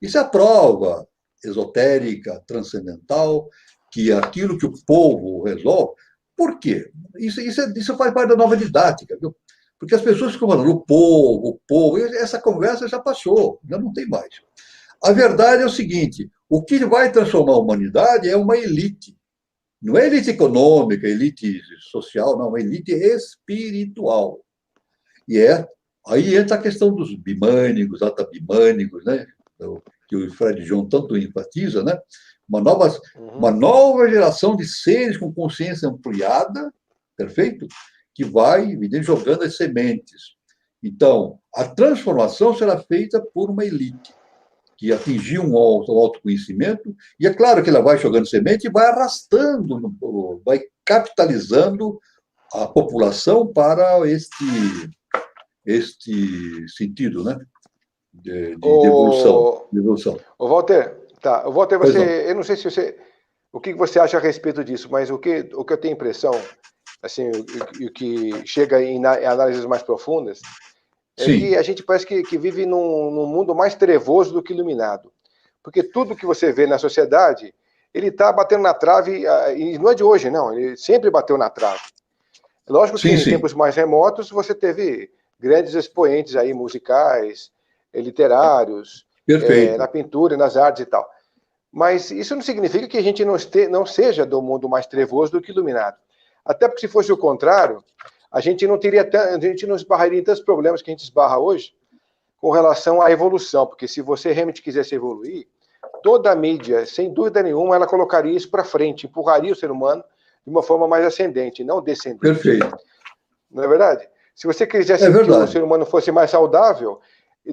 [SPEAKER 2] Isso é a prova esotérica, transcendental, que aquilo que o povo resolve. Por quê? Isso faz parte da nova didática, viu? Porque as pessoas ficam falando o povo, e essa conversa já passou, já não tem mais. A verdade é o seguinte: o que vai transformar a humanidade é uma elite. Não é elite econômica, elite social, não, é uma elite espiritual. E aí entra a questão dos bimânicos, atabimânicos, né? Que o Fred Jones tanto enfatiza, né? Uma nova geração de seres com consciência ampliada, perfeito? Que vai jogando as sementes. Então, a transformação será feita por uma elite que atingiu um autoconhecimento, e é claro que ela vai jogando semente e vai arrastando, vai capitalizando a população para este sentido, né? De evolução.
[SPEAKER 1] Walter, eu não sei se o que você acha a respeito disso, mas o que eu tenho impressão, assim, o que chega em análises mais profundas, que a gente parece que vive num mundo mais trevoso do que iluminado. Porque tudo que você vê na sociedade, ele está batendo na trave, e não é de hoje, não, ele sempre bateu na trave. Lógico que em tempos mais remotos você teve grandes expoentes aí musicais, literários, na pintura, nas artes e tal. Mas isso não significa que a gente não seja do mundo mais trevoso do que iluminado. Até porque se fosse o contrário, a gente não esbarraria em tantos problemas que a gente esbarra hoje com relação à evolução, porque se você realmente quisesse evoluir, toda a mídia, sem dúvida nenhuma, ela colocaria isso para frente, empurraria o ser humano de uma forma mais ascendente, não descendente.
[SPEAKER 2] Perfeito.
[SPEAKER 1] Não é verdade? Se você quisesse que o ser humano fosse mais saudável,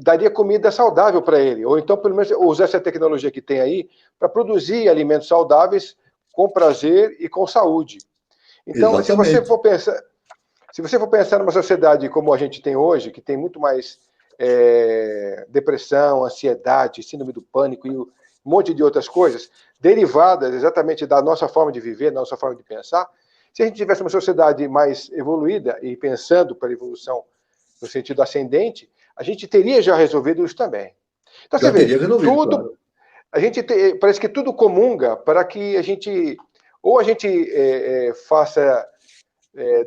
[SPEAKER 1] daria comida saudável para ele, ou então, pelo menos, usar essa tecnologia que tem aí para produzir alimentos saudáveis com prazer e com saúde. Então,
[SPEAKER 2] exatamente.
[SPEAKER 1] Se você for pensar numa sociedade como a gente tem hoje, que tem muito mais depressão, ansiedade, síndrome do pânico e um monte de outras coisas, derivadas exatamente da nossa forma de viver, da nossa forma de pensar, se a gente tivesse uma sociedade mais evoluída e pensando para a evolução no sentido ascendente, a gente teria já resolvido isso também. Então, você vê, parece que tudo comunga para que a gente faça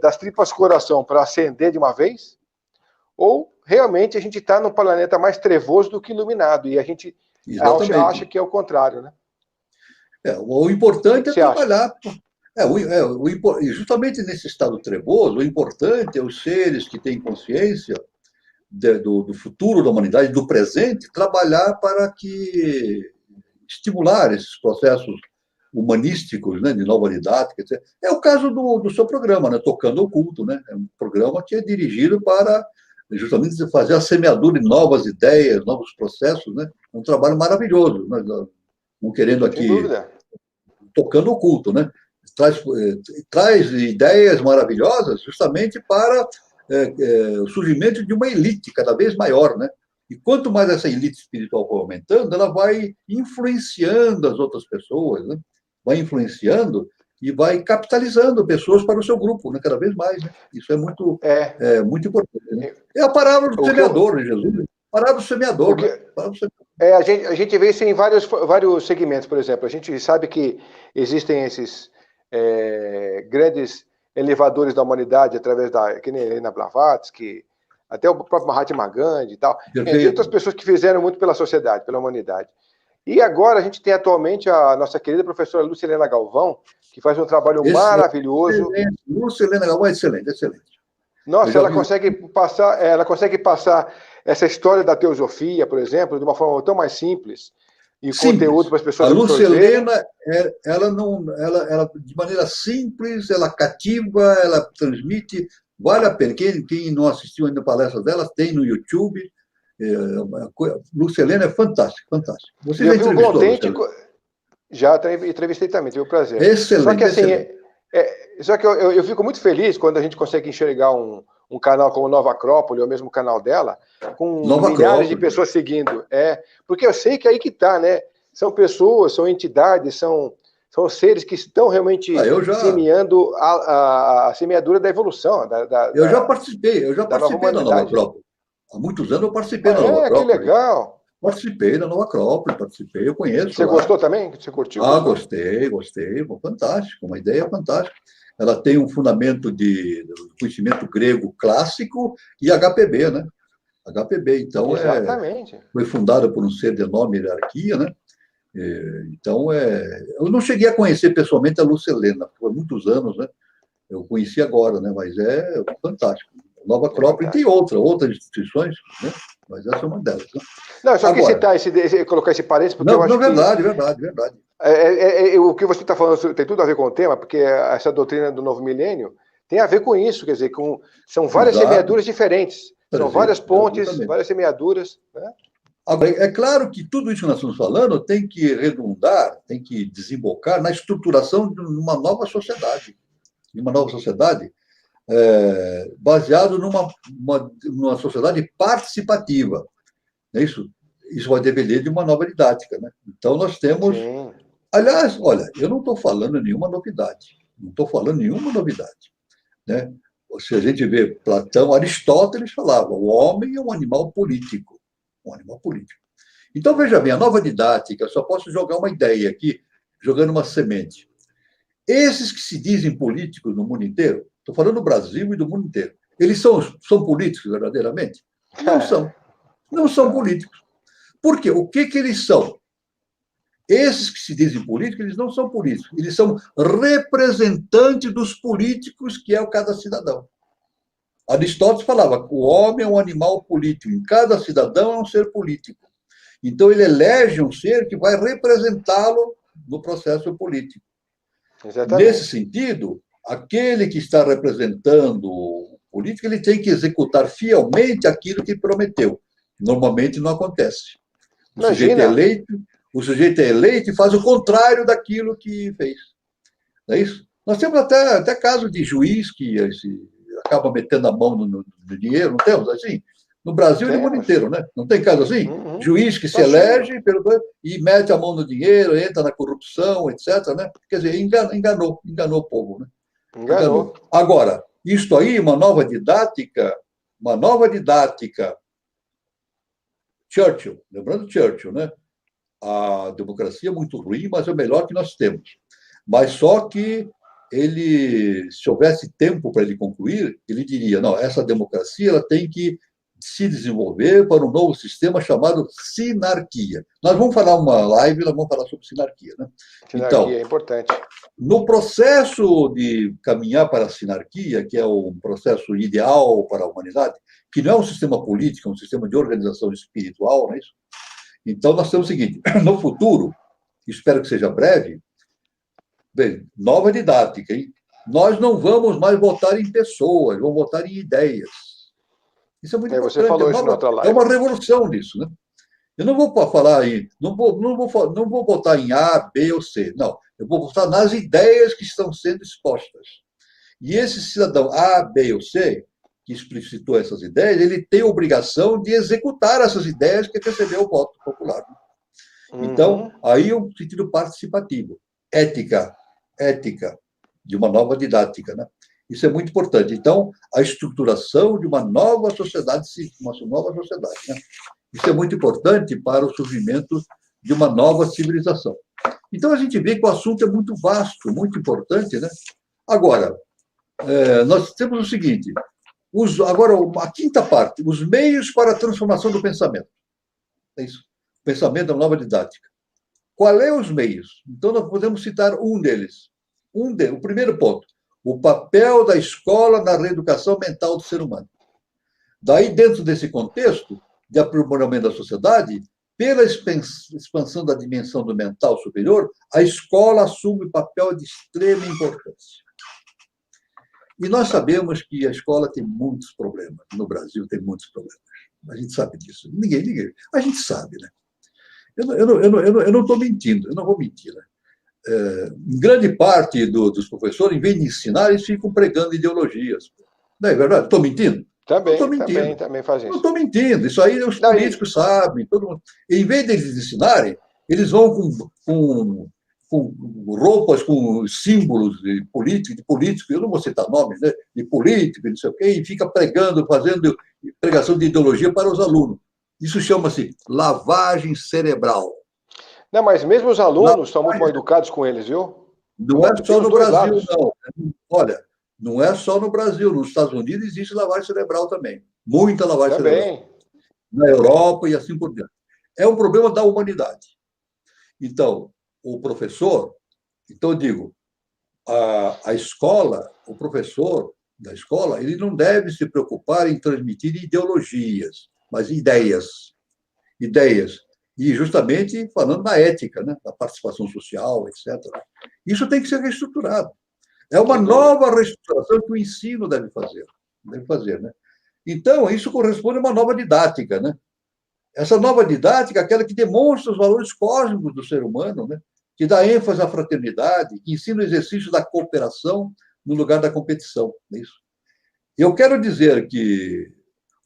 [SPEAKER 1] das tripas coração para ascender de uma vez, ou realmente a gente está num planeta mais trevoso do que iluminado, e a gente acha que é o contrário, né?
[SPEAKER 2] O importante é trabalhar. Justamente nesse estado trevoso, o importante é os seres que têm consciência do futuro da humanidade, do presente, trabalhar para estimular esses processos humanísticos, né, de nova didática, etc. É o caso do seu programa, né, Tocando Oculto, né? É um programa que é dirigido para justamente fazer a semeadura de novas ideias, novos processos, né? É um trabalho maravilhoso. Nós não querendo
[SPEAKER 1] Sem
[SPEAKER 2] aqui,
[SPEAKER 1] dúvida.
[SPEAKER 2] tocando o culto, né? Traz ideias maravilhosas justamente para o surgimento de uma elite cada vez maior, né? E quanto mais essa elite espiritual for aumentando, ela vai influenciando as outras pessoas, né? Vai influenciando e vai capitalizando pessoas para o seu grupo, né? Cada vez mais, né? Isso muito importante, né? É a parábola do semeador, né, Jesus? A parábola do semeador, né?
[SPEAKER 1] A gente vê isso em vários segmentos, por exemplo. A gente sabe que existem esses grandes elevadores da humanidade através que nem Helena Blavatsky, até o próprio Mahatma Gandhi e tal. Tem outras pessoas que fizeram muito pela sociedade, pela humanidade. E agora a gente tem atualmente a nossa querida professora Lúcia Helena Galvão, que faz um trabalho maravilhoso.
[SPEAKER 2] Lúcia Helena Galvão é excelente, excelente.
[SPEAKER 1] Nossa, ela consegue passar essa história da teosofia, por exemplo, de uma forma tão mais simples e conteúdo para as pessoas
[SPEAKER 2] absorverem. A Lúcia Helena, ela de maneira simples, ela cativa, ela transmite, vale a pena. Quem não assistiu ainda a palestra dela, tem no YouTube. Lúcia Helena é fantástica, fantástica.
[SPEAKER 1] Você já entrevistou a Lúcia Helena? Já entrevistei também, tive o prazer.
[SPEAKER 2] Excelente,
[SPEAKER 1] só que assim,
[SPEAKER 2] excelente.
[SPEAKER 1] Só que eu fico muito feliz quando a gente consegue enxergar um canal como Nova Acrópole, ou mesmo o canal dela, com milhares de pessoas seguindo. Porque eu sei que é aí que está, né? São pessoas, são entidades, são seres que estão realmente semeando a semeadura da evolução.
[SPEAKER 2] Eu já participei da Nova Acrópole. Há muitos anos eu participei da Nova Acrópole.
[SPEAKER 1] Que legal!
[SPEAKER 2] Participei da Nova Acrópole, eu conheço.
[SPEAKER 1] Você gostou também? Você curtiu?
[SPEAKER 2] Gostei. Fantástico, uma ideia fantástica. Ela tem um fundamento de conhecimento grego clássico e HPB, né? HPB, então,
[SPEAKER 1] exatamente.
[SPEAKER 2] Foi fundada por um ser de enorme hierarquia, né? Então, eu não cheguei a conhecer pessoalmente a Lúcia Helena, foi muitos anos, né? Eu conheci agora, né? Mas é fantástico. Nova Acrópole tem outras instituições, né? Mas essa é uma delas. Né?
[SPEAKER 1] Não, eu só quis citar colocar esse parênteses, porque eu acho
[SPEAKER 2] verdade.
[SPEAKER 1] O que você está falando tem tudo a ver com o tema, porque essa doutrina do novo milênio tem a ver com isso, quer dizer, são várias semeaduras diferentes, são várias pontes, várias semeaduras. Né?
[SPEAKER 2] Agora, é claro que tudo isso que nós estamos falando tem que redundar, tem que desembocar na estruturação de uma nova sociedade. Baseado numa sociedade participativa. É isso? Isso vai depender de uma nova didática. Né? Então, nós temos... Sim. Aliás, olha, eu não estou falando nenhuma novidade. Né? Se a gente vê Platão, Aristóteles falava, o homem é um animal político. Então, veja bem, a nova didática, eu só posso jogar uma ideia aqui, jogando uma semente. Esses que se dizem políticos no mundo inteiro, estou falando do Brasil e do mundo inteiro, eles são políticos verdadeiramente? Não são políticos. Por quê? O que eles são? Esses que se dizem políticos, eles não são políticos, eles são representantes dos políticos, que é o cada cidadão. Aristóteles falava que o homem é um animal político, e cada cidadão é um ser político. Então, ele elege um ser que vai representá-lo no processo político. Exatamente. Nesse sentido, aquele que está representando o político, ele tem que executar fielmente aquilo que prometeu. Normalmente não acontece. O sujeito é eleito e faz o contrário daquilo que fez. Não é isso? Nós temos até casos de juiz que acaba metendo a mão no dinheiro, não temos assim? No Brasil e no mundo inteiro, né? Não tem caso assim? Uhum. Juiz que se elege e mete a mão no dinheiro, entra na corrupção, etc. Né? Quer dizer, enganou o povo. Né? Enganou. Agora, isto aí, uma nova didática. Churchill, lembrando Churchill, né? A democracia é muito ruim, mas é o melhor que nós temos. Mas só que se houvesse tempo para ele concluir, ele diria, não, essa democracia ela tem que se desenvolver para um novo sistema chamado sinarquia. Nós vamos falar uma live, nós vamos falar sobre sinarquia. Né?
[SPEAKER 1] Sinarquia é importante.
[SPEAKER 2] No processo de caminhar para a sinarquia, que é um processo ideal para a humanidade, que não é um sistema político, é um sistema de organização espiritual, não é isso? Então, nós temos o seguinte, no futuro, espero que seja breve, bem, nova didática, hein? Nós não vamos mais votar em pessoas, vamos votar em ideias. Isso é muito
[SPEAKER 1] Você
[SPEAKER 2] importante.
[SPEAKER 1] falou isso na outra
[SPEAKER 2] É
[SPEAKER 1] live.
[SPEAKER 2] uma revolução nisso, né? Eu não vou falar em, não vou botar em A, B ou C, não. Eu vou botar nas ideias que estão sendo expostas. E esse cidadão A, B ou C, que explicitou essas ideias, ele tem a obrigação de executar essas ideias que recebeu o voto popular. Então, aí é um sentido participativo. Ética de uma nova didática, né? Isso é muito importante. Então, a estruturação de uma nova sociedade, né? Isso é muito importante para o surgimento de uma nova civilização. Então, a gente vê que o assunto é muito vasto, muito importante, né? Agora, nós temos o seguinte, agora, a quinta parte, os meios para a transformação do pensamento. É isso. O pensamento é uma nova didática. Qual é os meios? Então, nós podemos citar um deles. O primeiro ponto, o papel da escola na reeducação mental do ser humano. Daí, dentro desse contexto de aprimoramento da sociedade, pela expansão da dimensão do mental superior, a escola assume um papel de extrema importância. E nós sabemos que a escola tem muitos problemas. No Brasil tem muitos problemas. A gente sabe disso. Ninguém. A gente sabe, né? Eu não estou mentindo, eu não vou mentir. Né? Em grande parte dos professores, em vez de ensinar, eles ficam pregando ideologias. Não é verdade? Estou mentindo? Não estou mentindo.
[SPEAKER 1] Também faz isso.
[SPEAKER 2] Não estou mentindo. Isso aí os políticos sabem. Todo mundo. Em vez deles ensinarem, eles vão com roupas com símbolos de político, eu não vou citar nomes, né? De político, não sei o quê, e fica pregando, fazendo pregação de ideologia para os alunos. Isso chama-se lavagem cerebral.
[SPEAKER 1] Não, mas mesmo os alunos são muito mal educados com eles, viu?
[SPEAKER 2] Não é só no Brasil, não. Olha, não é só no Brasil. Nos Estados Unidos existe lavagem cerebral também. Muita lavagem cerebral. Na Europa e assim por diante. É um problema da humanidade. Então, o professor, então eu digo, a escola, o professor da escola, ele não deve se preocupar em transmitir ideologias, mas ideias. E justamente falando da ética, né? Da participação social, etc. Isso tem que ser reestruturado. É uma nova reestruturação que o ensino deve fazer, né? Então, isso corresponde a uma nova didática, né? Essa nova didática é aquela que demonstra os valores cósmicos do ser humano, né? Que dá ênfase à fraternidade, que ensina o exercício da cooperação no lugar da competição. É isso. Eu quero dizer que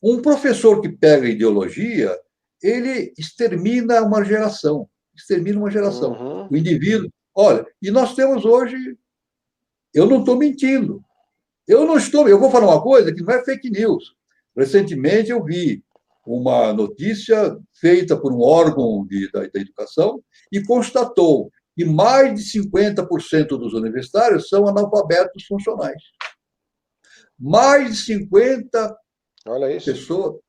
[SPEAKER 2] um professor que pega ideologia, ele extermina uma geração.
[SPEAKER 1] Uhum.
[SPEAKER 2] O indivíduo... Olha, e nós temos hoje... Eu não estou mentindo. Eu vou falar uma coisa que não é fake news. Recentemente eu vi uma notícia feita por um órgão da educação e constatou que mais de 50% dos universitários são analfabetos funcionais. Mais de 50 pessoas,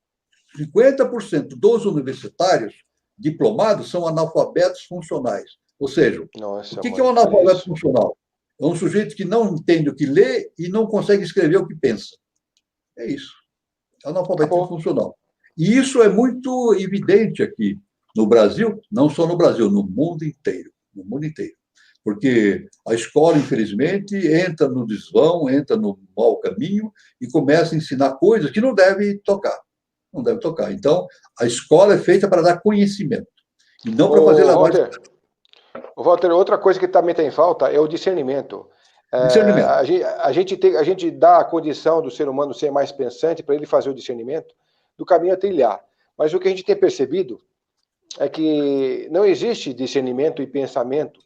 [SPEAKER 2] 50% dos universitários diplomados são analfabetos funcionais. Ou seja, o que é um analfabeto funcional? É um sujeito que não entende o que lê e não consegue escrever o que pensa. É isso. É analfabetismo funcional. E isso é muito evidente aqui no Brasil, não só no Brasil, no mundo inteiro. No mundo inteiro. Porque a escola, infelizmente, entra no desvão, entra no mau caminho e começa a ensinar coisas que não deve tocar. Não deve tocar. Então, a escola é feita para dar conhecimento e não para fazer lavagem.
[SPEAKER 1] Walter, outra coisa que também tem falta é o discernimento. A gente dá a condição do ser humano ser mais pensante para ele fazer o discernimento do caminho a trilhar. Mas o que a gente tem percebido é que não existe discernimento e pensamento,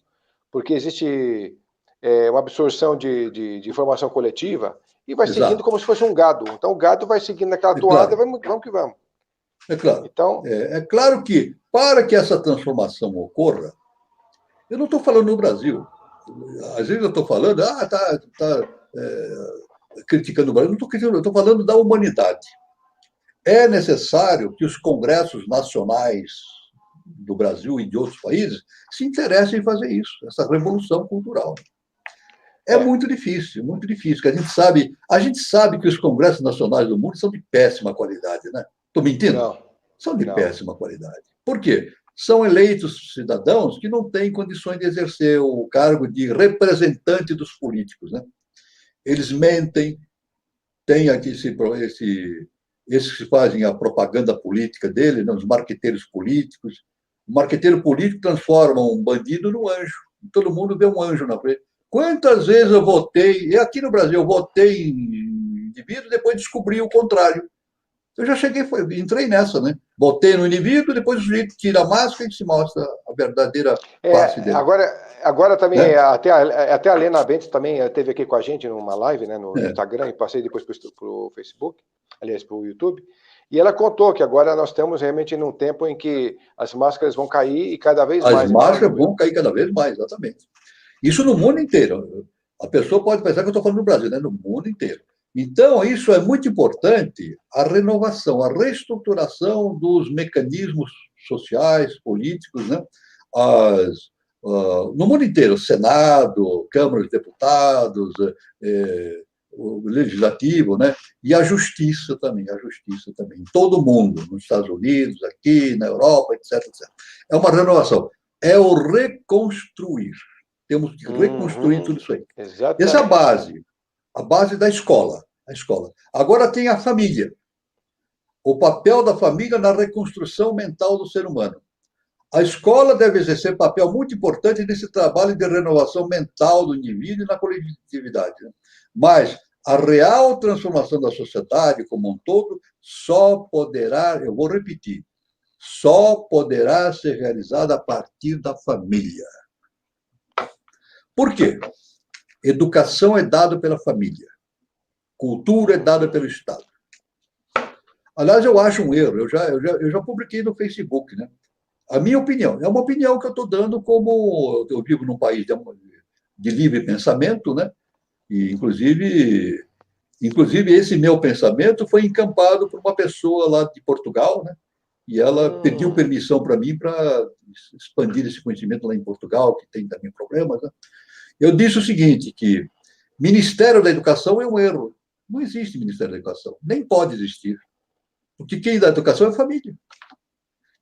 [SPEAKER 1] porque existe uma absorção de informação coletiva e vai seguindo como se fosse um gado. Então o gado vai seguindo aquela toada e vamos que vamos.
[SPEAKER 2] É claro. Então, é claro que, para que essa transformação ocorra, eu não estou falando no Brasil. Às vezes eu estou falando, criticando o Brasil. Não estou criticando, eu estou falando da humanidade. É necessário que os congressos nacionais do Brasil e de outros países se interessem em fazer isso, essa revolução cultural. É muito difícil, muito difícil. A gente sabe que os congressos nacionais do mundo são de péssima qualidade, né? Estou mentindo?
[SPEAKER 1] Não.
[SPEAKER 2] São de péssima qualidade. Por quê? São eleitos cidadãos que não têm condições de exercer o cargo de representante dos políticos, né? Eles mentem, tem aqui esses que fazem a propaganda política dele, né, os marqueteiros políticos. O marqueteiro político transforma um bandido num anjo. Todo mundo vê um anjo na frente. Quantas vezes eu votei, e aqui no Brasil, eu votei em indivíduo e depois descobri o contrário. Eu já cheguei, entrei nessa, né? Votei no indivíduo, depois o sujeito tira a máscara e se mostra a verdadeira face dele.
[SPEAKER 1] Agora também,
[SPEAKER 2] Né?
[SPEAKER 1] até a Lena Bentes também esteve aqui com a gente numa live, né, no Instagram, e passei depois para o Facebook, aliás, para o YouTube, e ela contou que agora nós estamos realmente num tempo em que as máscaras vão cair e cada vez mais.
[SPEAKER 2] As máscaras vão cair cada vez mais, exatamente. Isso no mundo inteiro. A pessoa pode pensar que eu estou falando no Brasil, né? No mundo inteiro. Então, isso é muito importante, a renovação, a reestruturação dos mecanismos sociais, políticos, né? No mundo inteiro, Senado, Câmara de Deputados, o Legislativo, né? E a justiça também, em todo mundo, nos Estados Unidos, aqui, na Europa, etc, etc. É uma renovação, é o reconstruir. Temos que reconstruir tudo isso aí.
[SPEAKER 1] Exatamente.
[SPEAKER 2] Essa é a base da escola. Agora tem a família. O papel da família na reconstrução mental do ser humano. A escola deve exercer papel muito importante nesse trabalho de renovação mental do indivíduo e na coletividade. Mas a real transformação da sociedade como um todo só poderá, eu vou repetir, só poderá ser realizada a partir da família. Por quê? Educação é dada pela família. Cultura é dada pelo Estado. Aliás, eu acho um erro. Eu já publiquei no Facebook, né? A minha opinião, é uma opinião que eu estou dando como eu vivo num país de livre pensamento, né? E, inclusive, esse meu pensamento foi encampado por uma pessoa lá de Portugal, né? E ela pediu permissão para mim para expandir esse conhecimento lá em Portugal, que tem também problemas, né? Eu disse o seguinte, que Ministério da Educação é um erro. Não existe Ministério da Educação, nem pode existir. Porque quem dá educação é a família.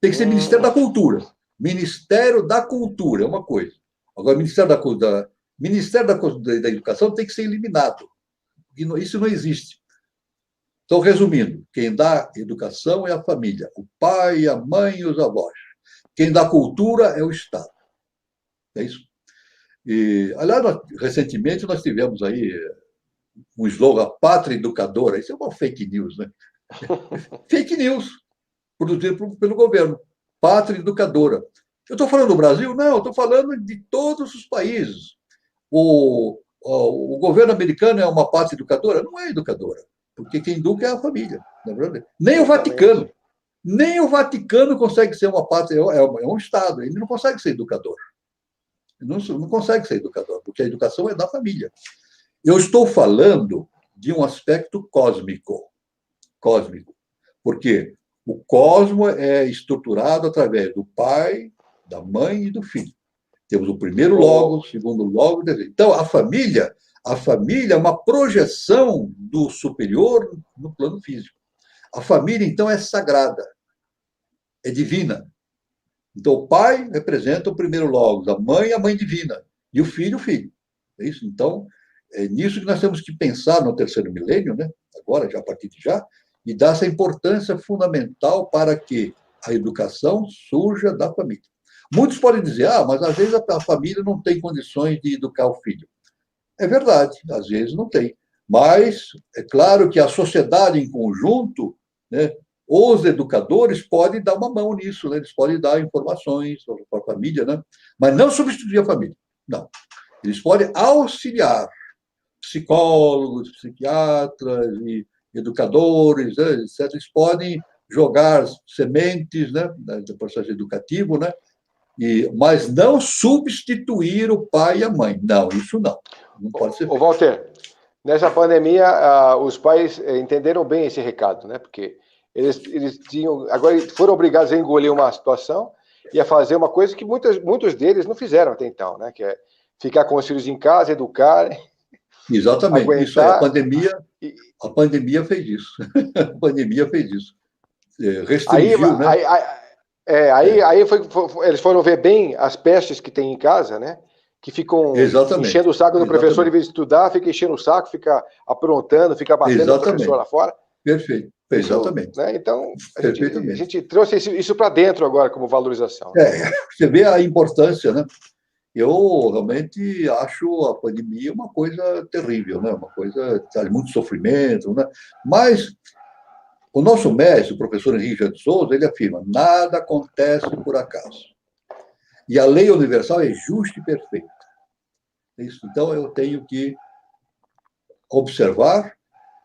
[SPEAKER 2] Tem que ser Ministério da Cultura. Ministério da Cultura é uma coisa. Agora, Ministério da Educação tem que ser eliminado. Isso não existe. Então, resumindo, quem dá educação é a família. O pai, a mãe e os avós. Quem dá cultura é o Estado. É isso. E, aliás, recentemente nós tivemos aí um slogan Pátria Educadora. Isso é uma fake news, né? Fake news, produzido pelo governo. Pátria Educadora. Eu estou falando do Brasil? Não, eu estou falando de todos os países. O governo americano é uma pátria educadora? Não é educadora, porque quem educa é a família. Não é verdade? Nem o Vaticano. Nem o Vaticano consegue ser uma pátria, é um Estado, ele não consegue ser educador. Não consegue ser educador, porque a educação é da família. Eu estou falando de um aspecto cósmico, porque o cosmo é estruturado através do pai, da mãe e do filho. Temos o primeiro logo, o segundo logo. Então, a família é uma projeção do superior no plano físico. A família, então, é sagrada, é divina. Então, o pai representa o primeiro logos, a mãe divina, e o filho. É isso? Então, é nisso que nós temos que pensar no terceiro milênio, né? Agora, já a partir de já, e dar essa importância fundamental para que a educação surja da família. Muitos podem dizer, mas às vezes a família não tem condições de educar o filho. É verdade, às vezes não tem. Mas é claro que a sociedade em conjunto, né, os educadores podem dar uma mão nisso, né? Eles podem dar informações para a família, né? Mas não substituir a família, não. Eles podem auxiliar psicólogos, psiquiatras e educadores, né, etc. Eles podem jogar sementes, né, do processo educativo, né? Mas não substituir o pai e a mãe. Não, isso não. Não pode ser feito.
[SPEAKER 1] Walter, nessa pandemia, os pais entenderam bem esse recado, né? Porque eles tinham, agora foram obrigados a engolir uma situação e a fazer uma coisa que muitos deles não fizeram até então, né? Que é ficar com os filhos em casa, educar.
[SPEAKER 2] Exatamente. Aguentar, isso aí, a pandemia fez isso. A pandemia fez isso. Restringiu, né?
[SPEAKER 1] Eles foram ver bem as pestes que tem em casa, né? Que ficam enchendo o saco do professor, em vez de estudar, fica enchendo o saco, fica aprontando, fica batendo no professor lá fora.
[SPEAKER 2] Perfeito. Exatamente.
[SPEAKER 1] Isso, né? Então, a gente trouxe isso para dentro agora como valorização.
[SPEAKER 2] Você vê a importância, né? Eu realmente acho a pandemia uma coisa terrível, né? Uma coisa de muito sofrimento, né? Mas o nosso mestre, o professor Henrique de Souza, ele afirma: nada acontece por acaso. E a lei universal é justa e perfeita. Então, eu tenho que observar,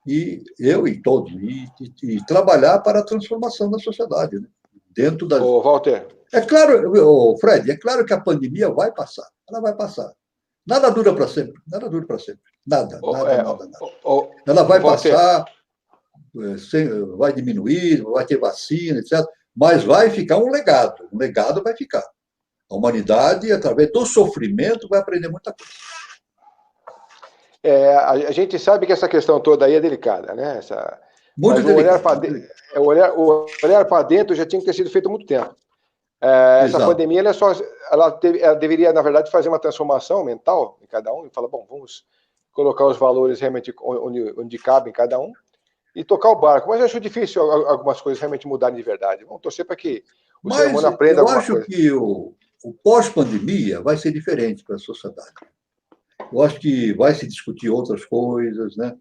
[SPEAKER 2] e eu e todos, e trabalhar para a transformação da sociedade, né? Dentro das...
[SPEAKER 1] Ô, Walter.
[SPEAKER 2] É claro, Fred, é claro que a pandemia vai passar. Ela vai passar. Nada dura para sempre. Nada dura para sempre. Nada. Ela vai passar, vai diminuir, vai ter vacina, etc. Mas vai ficar um legado. Um legado vai ficar. A humanidade, através do sofrimento, vai aprender muita coisa.
[SPEAKER 1] A gente sabe que essa questão toda aí é delicada, né?
[SPEAKER 2] Muito
[SPEAKER 1] mas
[SPEAKER 2] delicada.
[SPEAKER 1] O olhar para dentro já tinha que ter sido feito há muito tempo. Essa pandemia, ela deveria, na verdade, fazer uma transformação mental em cada um e falar, bom, vamos colocar os valores realmente onde cabe em cada um e tocar o barco. Mas eu acho difícil algumas coisas realmente mudarem de verdade. Vamos torcer para que o ser humano aprenda alguma coisa.
[SPEAKER 2] Eu acho que o pós-pandemia vai ser diferente para a sociedade. Eu acho que vai se discutir outras coisas, né?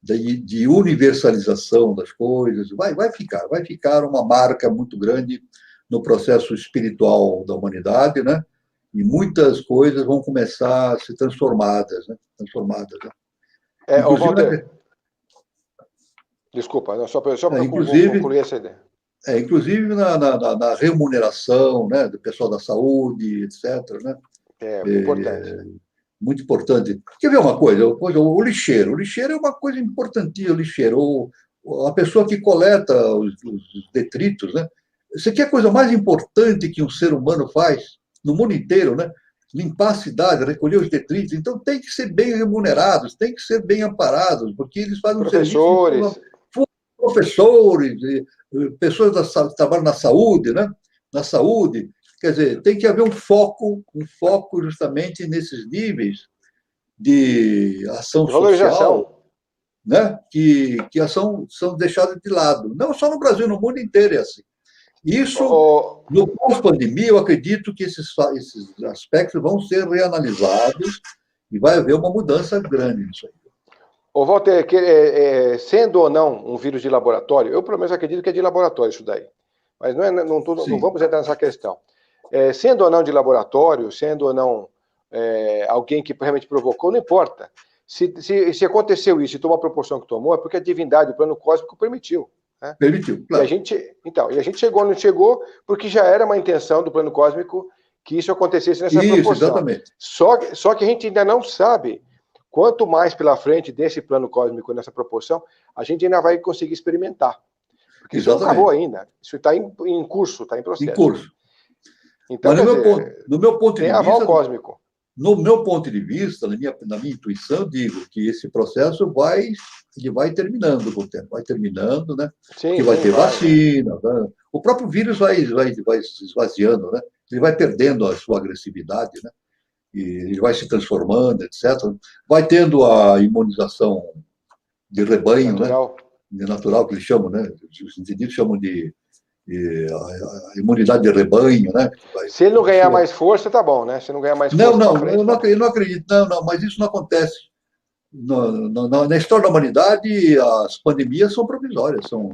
[SPEAKER 2] De universalização das coisas. Vai ficar uma marca muito grande no processo espiritual da humanidade, né? E muitas coisas vão começar a ser transformadas, né? Inclusive,
[SPEAKER 1] Walter, desculpa, só para concluir essa ideia.
[SPEAKER 2] Inclusive na remuneração, né, do pessoal da saúde, etc. Né?
[SPEAKER 1] Importante.
[SPEAKER 2] Muito importante. Quer ver uma coisa? O lixeiro. O lixeiro é uma coisa importantíssima. O lixeiro, a pessoa que coleta os detritos, né? Isso aqui é a coisa mais importante que um ser humano faz no mundo inteiro, né? Limpar a cidade, recolher os detritos. Então, tem que ser bem remunerados, tem que ser bem amparados, porque eles fazem um serviço... Professores, pessoas que trabalham na saúde, né? Na saúde. Quer dizer, tem que haver um foco justamente nesses níveis de ação social, né? que são deixadas de lado. Não só no Brasil, no mundo inteiro é assim. Isso, no pós-pandemia, eu acredito que esses aspectos vão ser reanalisados e vai haver uma mudança grande nisso aí.
[SPEAKER 1] Walter, sendo ou não um vírus de laboratório, eu pelo menos acredito que é de laboratório isso daí, mas não vamos entrar nessa questão. Sendo ou não de laboratório, sendo ou não alguém que realmente provocou, não importa. Se aconteceu isso e tomou a proporção que tomou, é porque a divindade, o plano cósmico permitiu. Né?
[SPEAKER 2] Permitiu, claro.
[SPEAKER 1] E a gente chegou onde chegou porque já era uma intenção do plano cósmico que isso acontecesse nessa proporção.
[SPEAKER 2] Exatamente.
[SPEAKER 1] Só que a gente ainda não sabe quanto mais pela frente desse plano cósmico nessa proporção, a gente ainda vai conseguir experimentar. Porque isso não acabou ainda. Isso está em curso, está em processo.
[SPEAKER 2] Em curso.
[SPEAKER 1] Então,
[SPEAKER 2] mas no meu ponto de vista,
[SPEAKER 1] aval cósmico.
[SPEAKER 2] No meu ponto de vista, na minha intuição, eu digo que esse processo vai terminando com o tempo, vai terminando, né?
[SPEAKER 1] Sim,
[SPEAKER 2] que vai ter vacina, né? O próprio vírus vai se esvaziando, né? Ele vai perdendo a sua agressividade, né? E ele vai se transformando, etc. Vai tendo a imunização de rebanho,
[SPEAKER 1] natural,
[SPEAKER 2] né? Natural, que eles chamam, né? Os entendidos chamam de a imunidade de rebanho, né?
[SPEAKER 1] Se ele não ganhar mais força, tá bom, né? Se não ganhar mais força,
[SPEAKER 2] eu não acredito, mas isso não acontece. Na história da humanidade, as pandemias são provisórias,
[SPEAKER 1] toda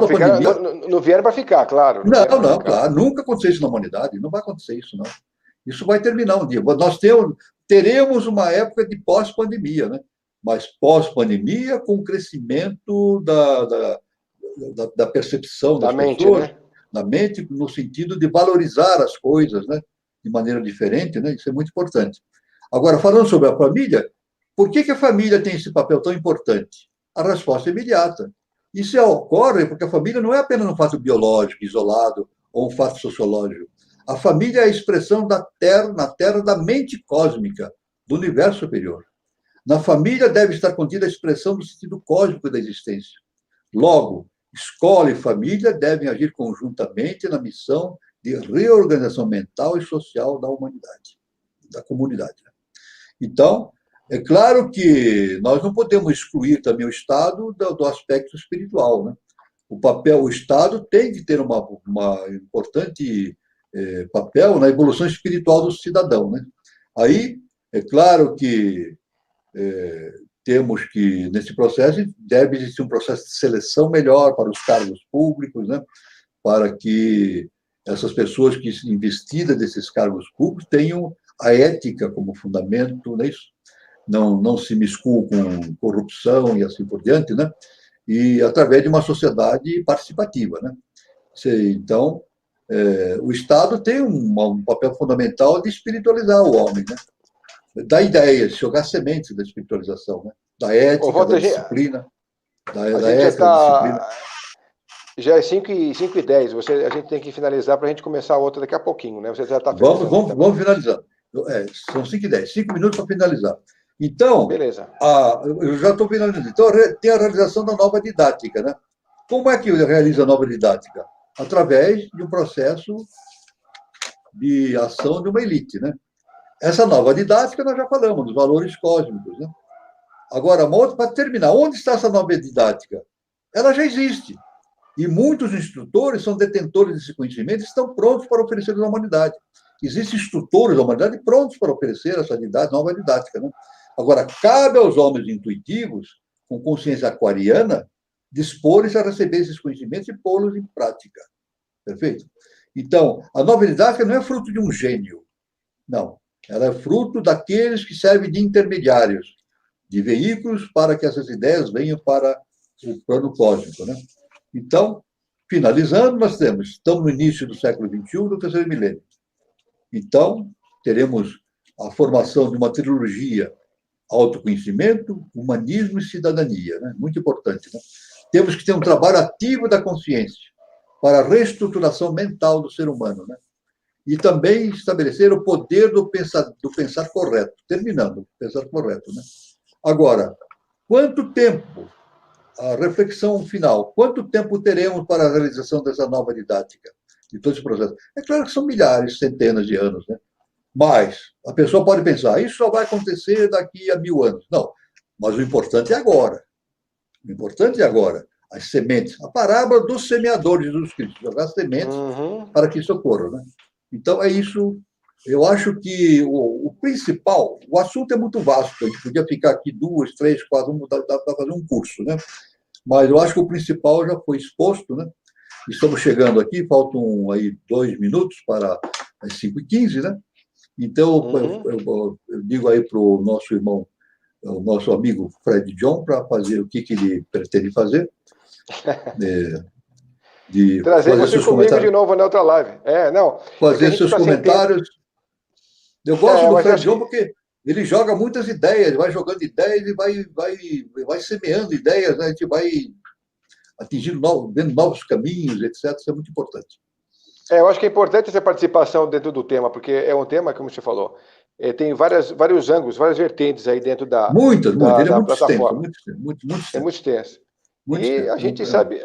[SPEAKER 1] pandemia... não vieram para ficar, claro.
[SPEAKER 2] Claro, nunca aconteceu isso na humanidade, não vai acontecer isso, não. Isso vai terminar um dia. Nós teremos uma época de pós-pandemia, né? Mas pós-pandemia com o crescimento da percepção das pessoas,
[SPEAKER 1] né?
[SPEAKER 2] Da mente, no sentido de valorizar as coisas, né? De maneira diferente, né? Isso é muito importante. Agora, falando sobre a família, por que a família tem esse papel tão importante? A resposta é imediata. Isso ocorre porque a família não é apenas um fato biológico, isolado, ou um fato sociológico. A família é a expressão na Terra da mente cósmica, do universo superior. Na família deve estar contida a expressão do sentido cósmico da existência. Logo, escola e família devem agir conjuntamente na missão de reorganização mental e social da humanidade, da comunidade. Então, É claro que nós não podemos excluir também o Estado do aspecto espiritual, né? O Estado tem que ter uma importante papel na evolução espiritual do cidadão, né? Aí, é claro que temos que, nesse processo, deve existir um processo de seleção melhor para os cargos públicos, né? Para que essas pessoas que investidas desses cargos públicos tenham a ética como fundamento, não é isso? Não se miscuam com corrupção e assim por diante, né? E através de uma sociedade participativa, né? Então, o Estado tem um papel fundamental de espiritualizar o homem, né? Da ideia, jogar sementes da espiritualização, né? Da ética,
[SPEAKER 1] Walter,
[SPEAKER 2] da disciplina,
[SPEAKER 1] a
[SPEAKER 2] da
[SPEAKER 1] gente já
[SPEAKER 2] ética, da disciplina.
[SPEAKER 1] está. Já é 5h10, a gente tem que finalizar para a gente começar a outra daqui a pouquinho, né? Você já está finalizando também.
[SPEAKER 2] Vamos finalizar. São 5h10, 5 minutos para finalizar. Então,
[SPEAKER 1] beleza.
[SPEAKER 2] Eu já estou finalizando. Então, tem a realização da nova didática, né? Como é que realiza a nova didática? Através de um processo de ação de uma elite, né? Essa nova didática, nós já falamos, dos valores cósmicos, né? Agora, para terminar, onde está essa nova didática? Ela já existe. E muitos instrutores são detentores desse conhecimento e estão prontos para oferecer à humanidade. Existem instrutores da humanidade prontos para oferecer essa nova didática, né? Agora, cabe aos homens intuitivos, com consciência aquariana, dispor-se a receber esses conhecimentos e pô-los em prática. Perfeito? Então, a nova didática não é fruto de um gênio. Não. Ela é fruto daqueles que servem de intermediários, de veículos para que essas ideias venham para o plano cósmico, né? Então, finalizando, estamos no início do século XXI, do terceiro milênio. Então, teremos a formação de uma trilogia: autoconhecimento, humanismo e cidadania, né? Muito importante, né? Temos que ter um trabalho ativo da consciência para a reestruturação mental do ser humano, né? E também estabelecer o poder do pensar correto. Terminando, pensar correto, né? Agora, quanto tempo, a reflexão final, quanto tempo teremos para a realização dessa nova didática, de todo esse processo? É claro que são milhares, centenas de anos, né? Mas a pessoa pode pensar, isso só vai acontecer daqui a 1000 anos. Não, mas o importante é agora. O importante é agora. As sementes. A parábola do semeador de Jesus Cristo. Jogar sementes para que isso ocorra, né? Então, é isso. Eu acho que o principal, o assunto é muito vasto. A gente podia ficar aqui 2, 3, 4, dá para fazer um curso, né? Mas eu acho que o principal já foi exposto, né? Estamos chegando aqui, faltam aí 2 minutos para as 5h15, né? Então, eu digo aí para o nosso irmão, o nosso amigo Fred John, para fazer o que ele pretende fazer.
[SPEAKER 1] Trazer fazer você comigo de novo na outra live. Não.
[SPEAKER 2] Fazer seus comentários. Eu gosto do Fred John porque ele joga muitas ideias, vai jogando ideias e vai semeando ideias, né? A gente vai atingindo vendo novos caminhos, etc. Isso é muito importante.
[SPEAKER 1] Eu acho que é importante essa participação dentro do tema, porque é um tema, como você falou, tem vários ângulos, várias vertentes aí dentro da
[SPEAKER 2] Ele é muito
[SPEAKER 1] plataforma.
[SPEAKER 2] Extenso.
[SPEAKER 1] É muito extenso. E a gente sabe,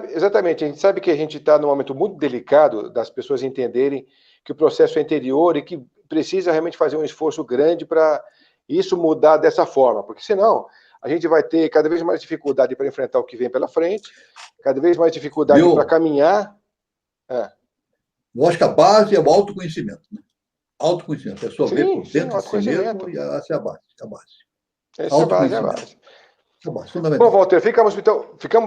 [SPEAKER 1] exatamente, a gente sabe que a gente está num momento muito delicado das pessoas entenderem que o processo é interior e que precisa realmente fazer um esforço grande para isso mudar dessa forma, porque senão a gente vai ter cada vez mais dificuldade para enfrentar o que vem pela frente, cada vez mais dificuldade para caminhar.
[SPEAKER 2] Eu acho que a base é o autoconhecimento, né? Autoconhecimento. A pessoa vê por dentro de si mesmo e essa é a base.
[SPEAKER 1] Essa é a base. Bom, Walter, ficamos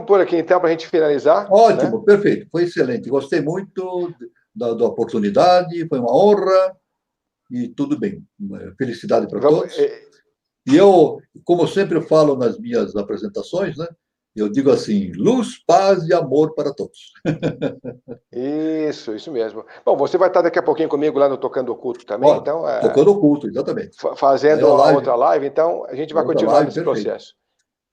[SPEAKER 1] por aqui então para a gente finalizar.
[SPEAKER 2] Ótimo, né? Perfeito. Foi excelente. Gostei muito da oportunidade, foi uma honra e tudo bem. Felicidade para todos. E eu, como sempre falo nas minhas apresentações, né? Eu digo assim, luz, paz e amor para todos.
[SPEAKER 1] Isso mesmo. Bom, você vai estar daqui a pouquinho comigo lá no Tocando Oculto também, então...
[SPEAKER 2] Tocando Oculto, exatamente.
[SPEAKER 1] Fazendo a outra live, então a gente vai continuar nesse processo.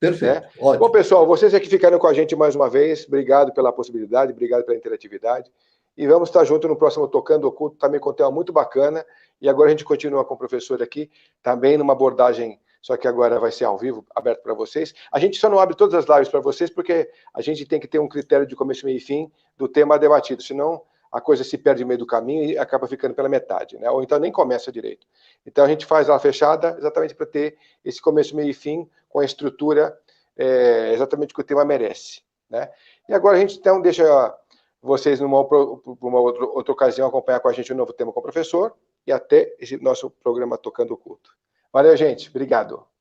[SPEAKER 2] Perfeito.
[SPEAKER 1] Né? Bom, pessoal, vocês aqui ficaram com a gente mais uma vez, obrigado pela possibilidade, obrigado pela interatividade, e vamos estar juntos no próximo Tocando Oculto, também com um tema muito bacana, e agora a gente continua com o professor aqui, também numa abordagem, só que agora vai ser ao vivo, aberto para vocês. A gente só não abre todas as lives para vocês, porque a gente tem que ter um critério de começo, meio e fim do tema debatido, senão a coisa se perde no meio do caminho e acaba ficando pela metade, né? Ou então nem começa direito. Então a gente faz ela fechada exatamente para ter esse começo, meio e fim, com a estrutura exatamente que o tema merece, né? E agora a gente então deixa vocês numa outra ocasião acompanhar com a gente um novo tema com o professor, e até esse nosso programa Tocando o Culto. Valeu, gente. Obrigado.